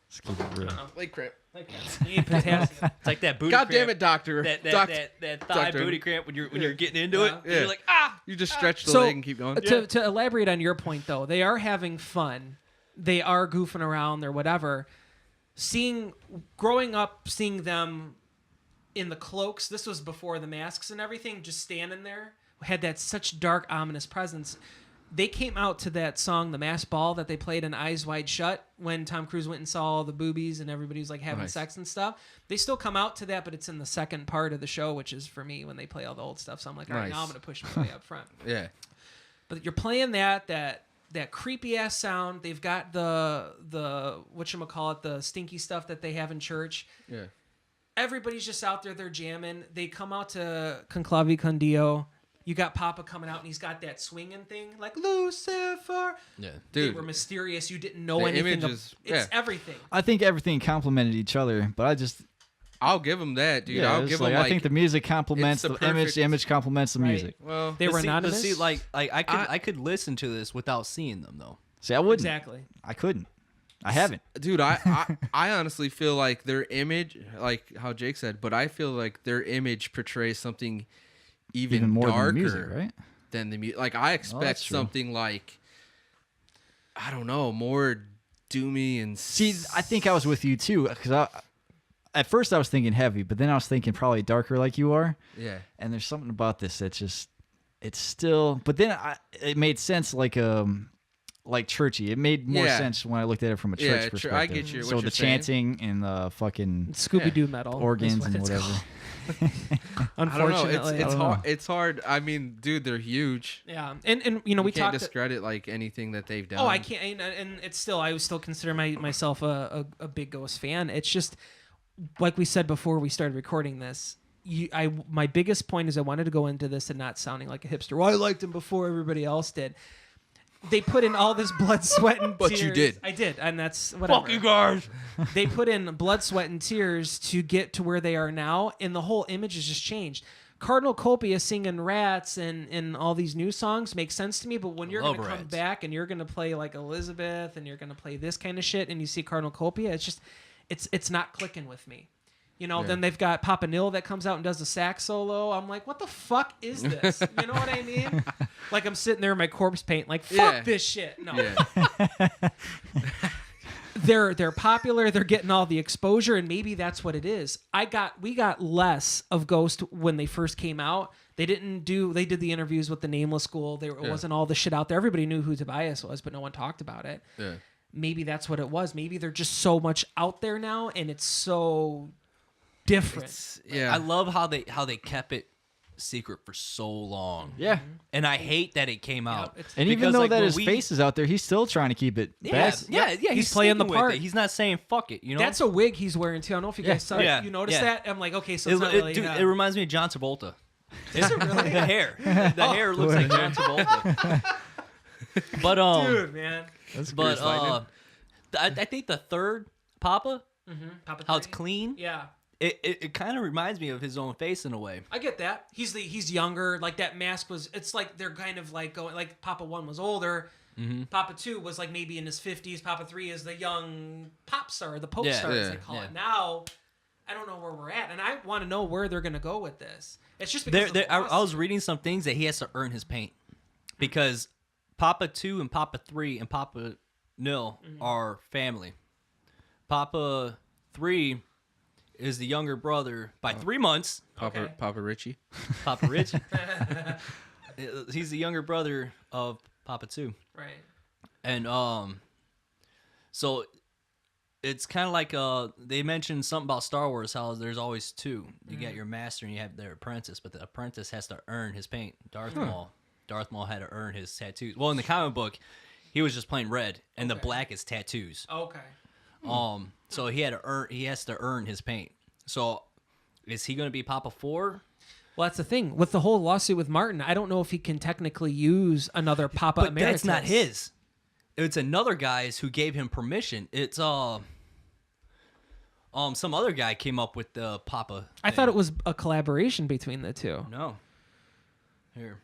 [SPEAKER 1] Let's keep it real.
[SPEAKER 3] Like crap.
[SPEAKER 2] Like, you need potassium.
[SPEAKER 4] It's like that booty.
[SPEAKER 3] God damn
[SPEAKER 4] cramp,
[SPEAKER 3] it, doctor.
[SPEAKER 4] That
[SPEAKER 3] Doc-
[SPEAKER 4] thigh
[SPEAKER 3] doctor.
[SPEAKER 4] booty cramp when you're getting into it.
[SPEAKER 2] Yeah.
[SPEAKER 4] And you're like
[SPEAKER 3] You just stretch the
[SPEAKER 2] So,
[SPEAKER 3] leg and keep going.
[SPEAKER 2] To elaborate on your point, though, they are having fun. They are goofing around or whatever. Growing up, seeing them in the cloaks. This was before the masks and everything. Just standing there, had that such dark, ominous presence. They came out to that song, "The Masked Ball," that they played in Eyes Wide Shut when Tom Cruise went and saw all the boobies and everybody was like having
[SPEAKER 3] Nice.
[SPEAKER 2] sex and stuff. They still come out to that, but it's in the second part of the show, which is for me when they play all the old stuff. So I'm like, all right,
[SPEAKER 3] Nice.
[SPEAKER 2] now I'm gonna push my way up front.
[SPEAKER 3] Yeah.
[SPEAKER 2] But you're playing that creepy ass sound. They've got the whatchamacallit, the stinky stuff that they have in church.
[SPEAKER 3] Yeah.
[SPEAKER 2] Everybody's just out there, they're jamming. They come out to Conclavi con Dio. You got Papa coming out and he's got that swinging thing like Lucifer.
[SPEAKER 4] yeah.
[SPEAKER 2] They
[SPEAKER 3] Dude.
[SPEAKER 2] were mysterious. You didn't know
[SPEAKER 3] The
[SPEAKER 2] anything.
[SPEAKER 3] images-
[SPEAKER 2] It's
[SPEAKER 3] yeah.
[SPEAKER 2] everything.
[SPEAKER 1] I think everything complemented each other, but
[SPEAKER 3] I'll give them that, dude.
[SPEAKER 1] yeah,
[SPEAKER 3] I'll
[SPEAKER 1] it's
[SPEAKER 3] give
[SPEAKER 1] like,
[SPEAKER 3] them like
[SPEAKER 1] I think the music complements
[SPEAKER 3] it's
[SPEAKER 1] the
[SPEAKER 3] the
[SPEAKER 1] image.
[SPEAKER 3] perfect-
[SPEAKER 1] The image complements the
[SPEAKER 2] Right.
[SPEAKER 1] music.
[SPEAKER 3] well,
[SPEAKER 2] They were anonymous.
[SPEAKER 4] See, like I could listen to this without seeing them though.
[SPEAKER 1] See, I wouldn't.
[SPEAKER 2] Exactly.
[SPEAKER 1] I couldn't. I haven't.
[SPEAKER 3] dude, I honestly feel like their image, like how Jake said, but I feel like their image portrays something even
[SPEAKER 1] More
[SPEAKER 3] darker
[SPEAKER 1] than the music, right?
[SPEAKER 3] than the music. Like I expect
[SPEAKER 1] that's true.
[SPEAKER 3] something like, I don't know, more doomy and
[SPEAKER 1] See, I think I was with you too, because at first I was thinking heavy, but then I was thinking probably darker, like you are.
[SPEAKER 3] yeah.
[SPEAKER 1] And there's something about this that's just, it's still. But then it made sense, like churchy. It made more
[SPEAKER 3] Yeah.
[SPEAKER 1] sense when I looked at it from a church
[SPEAKER 3] Yeah,
[SPEAKER 1] perspective.
[SPEAKER 3] I get you, what
[SPEAKER 1] So
[SPEAKER 3] you're
[SPEAKER 1] the
[SPEAKER 3] saying.
[SPEAKER 1] chanting and the fucking
[SPEAKER 2] Scooby Doo metal. is
[SPEAKER 1] organs
[SPEAKER 2] what
[SPEAKER 1] and
[SPEAKER 2] it's
[SPEAKER 1] whatever.
[SPEAKER 2] called.
[SPEAKER 3] I don't know.
[SPEAKER 2] Unfortunately.
[SPEAKER 3] It's
[SPEAKER 1] I don't know.
[SPEAKER 3] hard. It's hard. I mean, dude, they're huge.
[SPEAKER 2] Yeah. And you know,
[SPEAKER 3] We
[SPEAKER 2] we
[SPEAKER 3] can't
[SPEAKER 2] talked.
[SPEAKER 3] discredit like anything that they've done.
[SPEAKER 2] Oh, I can't, and it's still. I would still consider myself a big Ghost fan. It's just like we said before we started recording this. My biggest point is I wanted to go into this and not sounding like a hipster. Well, I liked him before everybody else did. They put in all this blood, sweat, and
[SPEAKER 3] But
[SPEAKER 2] tears.
[SPEAKER 3] you did.
[SPEAKER 2] I did, and that's whatever.
[SPEAKER 4] Fuck you guys.
[SPEAKER 2] They put in blood, sweat, and tears to get to where they are now, and the whole image has just changed. Cardinal Copia singing Rats and all these new songs makes sense to me, but when you're going to
[SPEAKER 4] Love
[SPEAKER 2] come
[SPEAKER 4] Rats.
[SPEAKER 2] back and you're going to play like Elizabeth and you're going to play this kind of shit and you see Cardinal Copia, it's just, it's not clicking with me. You know,
[SPEAKER 3] Yeah.
[SPEAKER 2] then they've got Papa Nil that comes out and does a sax solo. I'm like, what the fuck is this? You know what I mean? Like I'm sitting there in my corpse paint, like, fuck
[SPEAKER 3] Yeah.
[SPEAKER 2] this shit. No.
[SPEAKER 3] Yeah.
[SPEAKER 2] They're popular, they're getting all the exposure, and maybe that's what it is. We got less of Ghost when they first came out. They did the interviews with the Nameless School. It wasn't all the shit out there. Everybody knew who Tobias was, but no one talked about it.
[SPEAKER 3] Yeah.
[SPEAKER 2] Maybe that's what it was. Maybe they're just so much out there now, and it's so different.
[SPEAKER 3] Yeah.
[SPEAKER 4] I love how they kept it secret for so long.
[SPEAKER 1] Yeah.
[SPEAKER 4] And I hate that it came out.
[SPEAKER 2] it's-
[SPEAKER 1] And even
[SPEAKER 4] Because,
[SPEAKER 1] though
[SPEAKER 4] like,
[SPEAKER 1] that
[SPEAKER 4] when
[SPEAKER 1] his face is out there, he's still trying to keep it.
[SPEAKER 4] Yeah,
[SPEAKER 1] back.
[SPEAKER 2] He's playing the
[SPEAKER 4] sticking with
[SPEAKER 2] part.
[SPEAKER 4] it. He's not saying fuck it. You know,
[SPEAKER 2] That's a wig he's wearing too. I don't know if you guys saw it.
[SPEAKER 4] Yeah.
[SPEAKER 2] You noticed
[SPEAKER 4] Yeah.
[SPEAKER 2] that? I'm like, okay, so it's not
[SPEAKER 4] it,
[SPEAKER 2] really.
[SPEAKER 4] dude, it reminds me of John Travolta.
[SPEAKER 2] Is it really?
[SPEAKER 4] The hair, the hair looks like John Travolta. But
[SPEAKER 2] Dude, man.
[SPEAKER 1] That's
[SPEAKER 4] But
[SPEAKER 3] Grease Lightning.
[SPEAKER 4] I think the third Papa,
[SPEAKER 2] Papa
[SPEAKER 4] how it's
[SPEAKER 2] 3.
[SPEAKER 4] clean.
[SPEAKER 2] Yeah.
[SPEAKER 4] It kind of reminds me of his own face in a way.
[SPEAKER 2] I get that. He's younger. Like that mask was. It's like they're kind of like going. Like Papa 1 was older. Papa 2 was like maybe in his 50s. Papa 3 is the young pop star, the Pope star, as they call it. Now, I don't know where we're at, and I want to know where they're gonna go with this. It's just because
[SPEAKER 4] I was reading some things that he has to earn his paint because Papa 2 and Papa 3 and Papa Nil are family. Papa 3 is the younger brother by 3 months.
[SPEAKER 3] Papa Richie.
[SPEAKER 4] Papa Rich. He's the younger brother of Papa 2.
[SPEAKER 2] Right.
[SPEAKER 4] And so it's kind of like they mentioned something about Star Wars, how there's always two. You got your master and you have their apprentice, but the apprentice has to earn his paint. Darth Maul had to earn his tattoos. Well, in the comic book, he was just plain red, and the black is tattoos.
[SPEAKER 2] Okay.
[SPEAKER 4] So he has to earn his paint. So is he going to be Papa 4?
[SPEAKER 2] Well, that's the thing with the whole lawsuit with Martin. I don't know if he can technically use another Papa
[SPEAKER 4] But
[SPEAKER 2] Emeritus.
[SPEAKER 4] that's not his. It's another guy's who gave him permission. It's some other guy came up with the Papa.
[SPEAKER 2] I thought it was a collaboration between the two.
[SPEAKER 4] No. Here.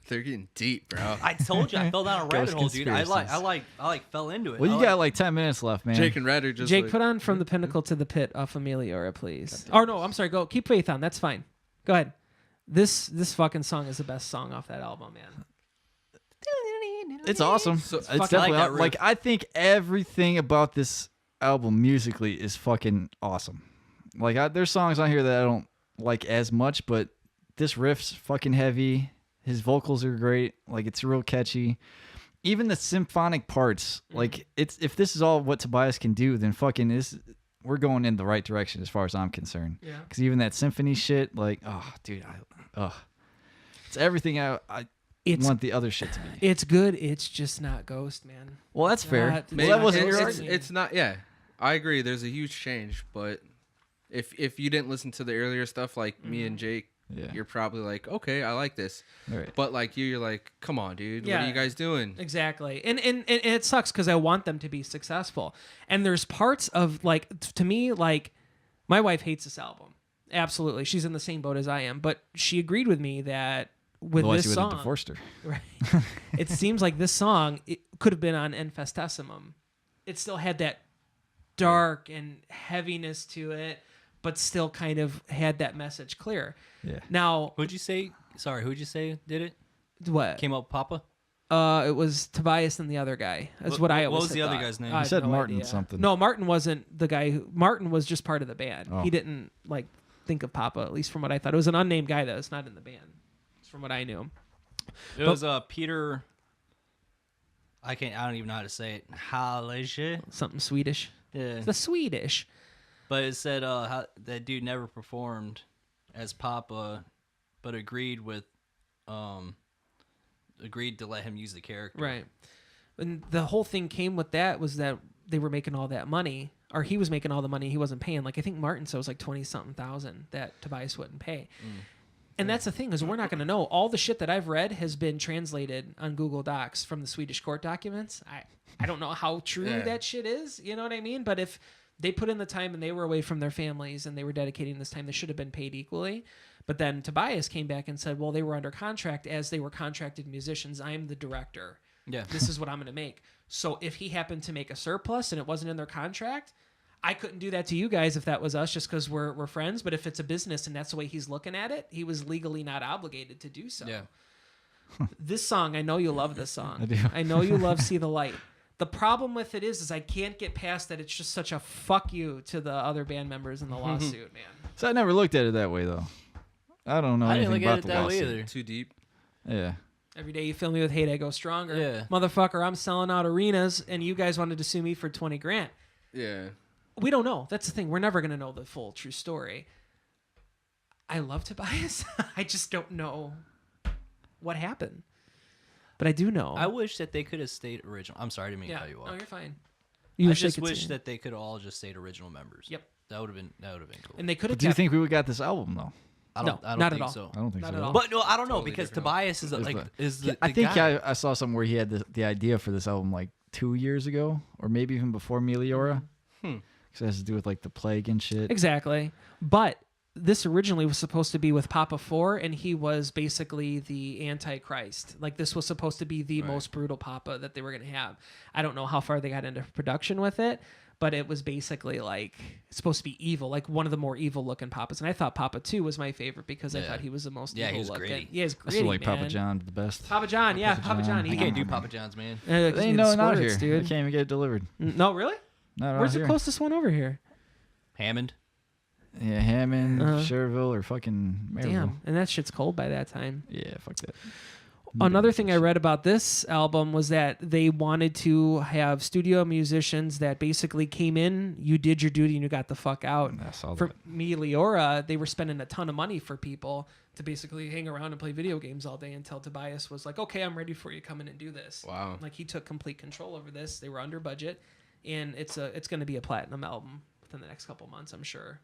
[SPEAKER 3] They're getting deep, bro.
[SPEAKER 4] I told you I fell down a rabbit
[SPEAKER 1] Ghost
[SPEAKER 4] hole, dude. I
[SPEAKER 1] conspiracies.
[SPEAKER 4] fell into it.
[SPEAKER 1] Well, you
[SPEAKER 4] I
[SPEAKER 1] got like 10 minutes left, man.
[SPEAKER 3] Jake and Red are just
[SPEAKER 2] Jake,
[SPEAKER 3] like,
[SPEAKER 2] put on From the Pinnacle to the Pit off Ameliora, please. Oh, no, I'm sorry. Go. Keep Faith on. That's fine. Go ahead. This fucking song is the best song off that album, man.
[SPEAKER 1] It's awesome.
[SPEAKER 3] So-
[SPEAKER 1] It's
[SPEAKER 4] fucking
[SPEAKER 1] definitely
[SPEAKER 4] like that riff.
[SPEAKER 1] like I think everything about this album musically is fucking awesome. Like there's songs on here that I don't like as much, but this riff's fucking heavy. His vocals are great. Like it's real catchy. Even the symphonic parts, like it's if this is all what Tobias can do, then fucking we're going in the right direction as far as I'm concerned.
[SPEAKER 2] Yeah.
[SPEAKER 1] Because even that symphony shit, like, oh, dude, it's everything I want the other shit to be.
[SPEAKER 2] It's good. It's just not Ghost, man.
[SPEAKER 1] Well, that's fair.
[SPEAKER 2] Not-
[SPEAKER 1] Well, that wasn't your
[SPEAKER 3] it's, it's not. Yeah, I agree. There's a huge change, but if you didn't listen to the earlier stuff, like me and Jake,
[SPEAKER 1] Yeah.
[SPEAKER 3] you're probably like, okay, I like this.
[SPEAKER 1] Right.
[SPEAKER 3] But like you're like, come on, dude, what
[SPEAKER 2] Yeah.
[SPEAKER 3] are you guys doing?
[SPEAKER 2] Exactly. And it sucks because I want them to be successful. And there's parts of, like, to me, like, my wife hates this album. Absolutely. She's in the same boat as I am. But she agreed with me that with
[SPEAKER 1] Otherwise,
[SPEAKER 2] this
[SPEAKER 1] you would have
[SPEAKER 2] song,
[SPEAKER 1] divorced her.
[SPEAKER 2] right, it seems like this song it could have been on Infestassimum. It still had that dark and heaviness to it, but still kind of had that message clear.
[SPEAKER 1] Yeah.
[SPEAKER 2] Now,
[SPEAKER 4] Who'd you say? Sorry, who'd you say did it?
[SPEAKER 2] what?
[SPEAKER 4] Came up Papa?
[SPEAKER 2] It was Tobias and the other guy. That's what I always
[SPEAKER 4] What was
[SPEAKER 2] had
[SPEAKER 4] the other
[SPEAKER 2] thought.
[SPEAKER 4] guy's name?
[SPEAKER 2] I
[SPEAKER 4] You
[SPEAKER 2] have
[SPEAKER 1] said
[SPEAKER 2] no
[SPEAKER 1] Martin
[SPEAKER 2] idea.
[SPEAKER 1] something.
[SPEAKER 2] No, Martin wasn't the guy. Martin was just part of the band.
[SPEAKER 1] Oh.
[SPEAKER 2] He didn't like think of Papa, at least from what I thought. It was an unnamed guy that was not in the band, from what I knew.
[SPEAKER 4] It was Peter. I don't even know how to say it. Halish.
[SPEAKER 2] Something Swedish.
[SPEAKER 4] Yeah.
[SPEAKER 2] The Swedish.
[SPEAKER 4] But it said how that dude never performed as Papa, but agreed to let him use the character.
[SPEAKER 2] Right. And the whole thing came with that was that they were making all that money, or he was making all the money he wasn't paying. Like I think Martin said it was like 20-something thousand that Tobias wouldn't pay. And that's the thing, is we're not going to know. All the shit that I've read has been translated on Google Docs from the Swedish court documents. I don't know how true that shit is, you know what I mean? But if they put in the time and they were away from their families and they were dedicating this time, they should have been paid equally. But then Tobias came back and said, well, they were under contract as they were contracted musicians. I'm the director.
[SPEAKER 4] Yeah.
[SPEAKER 2] This is what I'm going to make. So if he happened to make a surplus and it wasn't in their contract, I couldn't do that to you guys if that was us, just because we're friends. But if it's a business and that's the way he's looking at it, he was legally not obligated to do so.
[SPEAKER 4] Yeah.
[SPEAKER 2] This song, I know you love this song.
[SPEAKER 1] I do.
[SPEAKER 2] I know you love See the Light. The problem with it is I can't get past that it's just such a fuck you to the other band members in the lawsuit, man.
[SPEAKER 1] So I never looked at it that way, though. I don't know
[SPEAKER 4] I didn't
[SPEAKER 1] anything
[SPEAKER 4] look at
[SPEAKER 1] about
[SPEAKER 4] it
[SPEAKER 1] the
[SPEAKER 4] that way
[SPEAKER 1] lawsuit.
[SPEAKER 4] either.
[SPEAKER 3] Too deep.
[SPEAKER 1] Yeah.
[SPEAKER 2] Every day you fill me with hate, I go stronger.
[SPEAKER 4] Yeah.
[SPEAKER 2] Motherfucker, I'm selling out arenas and you guys wanted to sue me for 20 grand.
[SPEAKER 3] Yeah.
[SPEAKER 2] We don't know. That's the thing. We're never going to know the full true story. I love Tobias. I just don't know what happened. But I do know.
[SPEAKER 4] I wish that they could have stayed original. I'm sorry, I didn't mean to
[SPEAKER 2] yeah.
[SPEAKER 4] cut you off.
[SPEAKER 2] No, you're fine.
[SPEAKER 4] I
[SPEAKER 2] wish they
[SPEAKER 4] just
[SPEAKER 2] could
[SPEAKER 4] wish
[SPEAKER 2] see it.
[SPEAKER 4] that they could have all just stayed original members.
[SPEAKER 2] Yep.
[SPEAKER 4] That would have been cool.
[SPEAKER 2] And they could have
[SPEAKER 1] But do you think we would got this album though?
[SPEAKER 4] I
[SPEAKER 2] No,
[SPEAKER 4] don't
[SPEAKER 2] not
[SPEAKER 4] think
[SPEAKER 2] at all.
[SPEAKER 4] so.
[SPEAKER 1] I don't think
[SPEAKER 2] Not
[SPEAKER 1] so.
[SPEAKER 2] at all.
[SPEAKER 4] But no, I don't know
[SPEAKER 3] Totally
[SPEAKER 4] because
[SPEAKER 3] different.
[SPEAKER 4] Tobias is
[SPEAKER 1] Is
[SPEAKER 4] like
[SPEAKER 1] the-
[SPEAKER 4] is the
[SPEAKER 1] I think
[SPEAKER 4] guy.
[SPEAKER 1] I saw somewhere he had the idea for this album like 2 years ago, or maybe even before Meliora.
[SPEAKER 3] Hmm.
[SPEAKER 1] Because it has to do with like the plague and shit.
[SPEAKER 2] Exactly. But this originally was supposed to be with Papa 4, and he was basically the Antichrist. Like, this was supposed to be the most brutal Papa that they were going to have. I don't know how far they got into production with it, but it was basically like it's supposed to be evil, like one of the more evil looking Papas. And I thought Papa 2 was my favorite because I thought he was the most evil
[SPEAKER 4] he was
[SPEAKER 2] looking.
[SPEAKER 4] gritty.
[SPEAKER 2] Yeah, he's
[SPEAKER 1] I
[SPEAKER 2] gritty,
[SPEAKER 1] still like
[SPEAKER 2] man.
[SPEAKER 1] Papa John the best.
[SPEAKER 2] Papa John, Papa John.
[SPEAKER 4] You can't do Papa John's, man.
[SPEAKER 1] They ain't no out here.
[SPEAKER 2] dude.
[SPEAKER 1] You can't even get it delivered.
[SPEAKER 2] No, really?
[SPEAKER 1] Not out
[SPEAKER 2] Where's
[SPEAKER 1] here.
[SPEAKER 2] the closest one over here?
[SPEAKER 4] Hammond.
[SPEAKER 1] Yeah, Hammond,
[SPEAKER 2] Uh-huh.
[SPEAKER 1] Cherville, or fucking Maryville.
[SPEAKER 2] Damn, and that shit's cold by that time.
[SPEAKER 1] Yeah, fuck that.
[SPEAKER 2] Another thing I read about this album was that they wanted to have studio musicians that basically came in, you did your duty, and you got the fuck out.
[SPEAKER 1] I saw
[SPEAKER 2] For
[SPEAKER 1] that.
[SPEAKER 2] Meliora, they were spending a ton of money for people to basically hang around and play video games all day until Tobias was like, okay, I'm ready for you. Come in and do this.
[SPEAKER 3] Wow.
[SPEAKER 2] Like, he took complete control over this. They were under budget, and it's going to be a platinum album within the next couple months, I'm sure.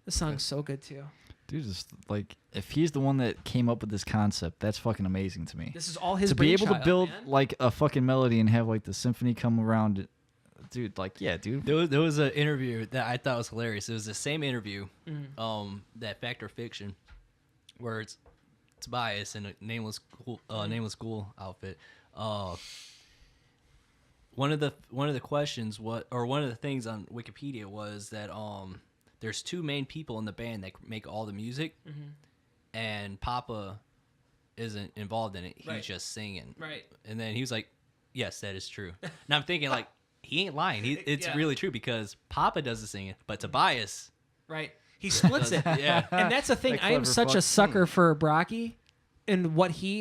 [SPEAKER 2] The song's so good, too.
[SPEAKER 1] Dude, just like, if he's the one that came up with this concept, that's fucking amazing to me.
[SPEAKER 2] This is all his
[SPEAKER 1] To be able to
[SPEAKER 2] brainchild,
[SPEAKER 1] build
[SPEAKER 2] man.
[SPEAKER 1] like a fucking melody and have like the symphony come around it. Dude, like, yeah, dude.
[SPEAKER 4] There was an interview that I thought was hilarious. It was the same interview, that Fact or Fiction, where it's Tobias in a nameless ghoul outfit. One of the questions, one of the things on Wikipedia was that there's two main people in the band that make all the music, and Papa isn't involved in it. He's
[SPEAKER 2] Right.
[SPEAKER 4] just singing.
[SPEAKER 2] Right.
[SPEAKER 4] And then he was like, "Yes, that is true." Now I'm thinking like he ain't lying. It's
[SPEAKER 2] Yeah.
[SPEAKER 4] really true because Papa does the singing, but Tobias,
[SPEAKER 2] Right. He splits it.
[SPEAKER 4] yeah.
[SPEAKER 2] And that's the thing.
[SPEAKER 1] That
[SPEAKER 2] I am
[SPEAKER 1] clever
[SPEAKER 2] such a
[SPEAKER 1] fuck.
[SPEAKER 2] sucker for Brocky and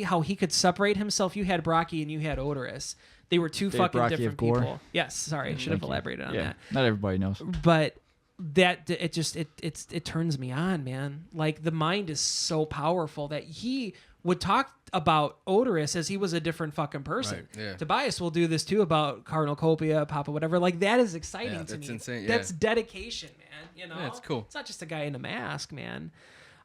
[SPEAKER 2] how he could separate himself. You had Brocky and you had Odorous. They were two
[SPEAKER 1] Dave
[SPEAKER 2] fucking
[SPEAKER 1] Brocky
[SPEAKER 2] different
[SPEAKER 1] of Gore.
[SPEAKER 2] people. Yes, sorry, I should have
[SPEAKER 1] Thank you.
[SPEAKER 2] elaborated on
[SPEAKER 1] Yeah,
[SPEAKER 2] that.
[SPEAKER 1] not everybody knows.
[SPEAKER 2] But that it turns me on, man. Like, the mind is so powerful that he would talk about Odorous as he was a different fucking person.
[SPEAKER 3] Right, yeah.
[SPEAKER 2] Tobias will do this too about Cornucopia, Papa, whatever. Like, that is exciting
[SPEAKER 3] Yeah,
[SPEAKER 2] to
[SPEAKER 3] that's
[SPEAKER 2] me.
[SPEAKER 3] insane, yeah.
[SPEAKER 2] That's dedication, man. You know,
[SPEAKER 3] Yeah, it's cool.
[SPEAKER 2] It's not just a guy in a mask, man.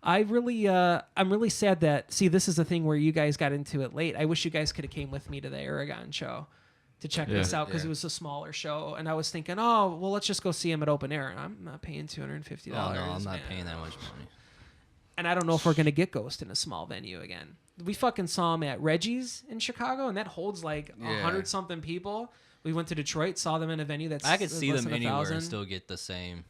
[SPEAKER 2] I'm really sad that, this is the thing where you guys got into it late. I wish you guys could have came with me to the Aragon show to check this out because
[SPEAKER 3] Yeah.
[SPEAKER 2] it was a smaller show, and I was thinking, oh, well, let's just go see him at open air. And I'm not paying $250.
[SPEAKER 4] Oh no, I'm not
[SPEAKER 2] man.
[SPEAKER 4] paying that much money.
[SPEAKER 2] And I don't know if we're gonna get Ghost in a small venue again. We fucking saw him at Reggie's in Chicago, and that holds like
[SPEAKER 3] Yeah.
[SPEAKER 2] 100 something people. We went to Detroit, saw them in a venue that's
[SPEAKER 4] I could see
[SPEAKER 2] less
[SPEAKER 4] them
[SPEAKER 2] than
[SPEAKER 4] anywhere
[SPEAKER 2] 1,000.
[SPEAKER 4] and still get the same.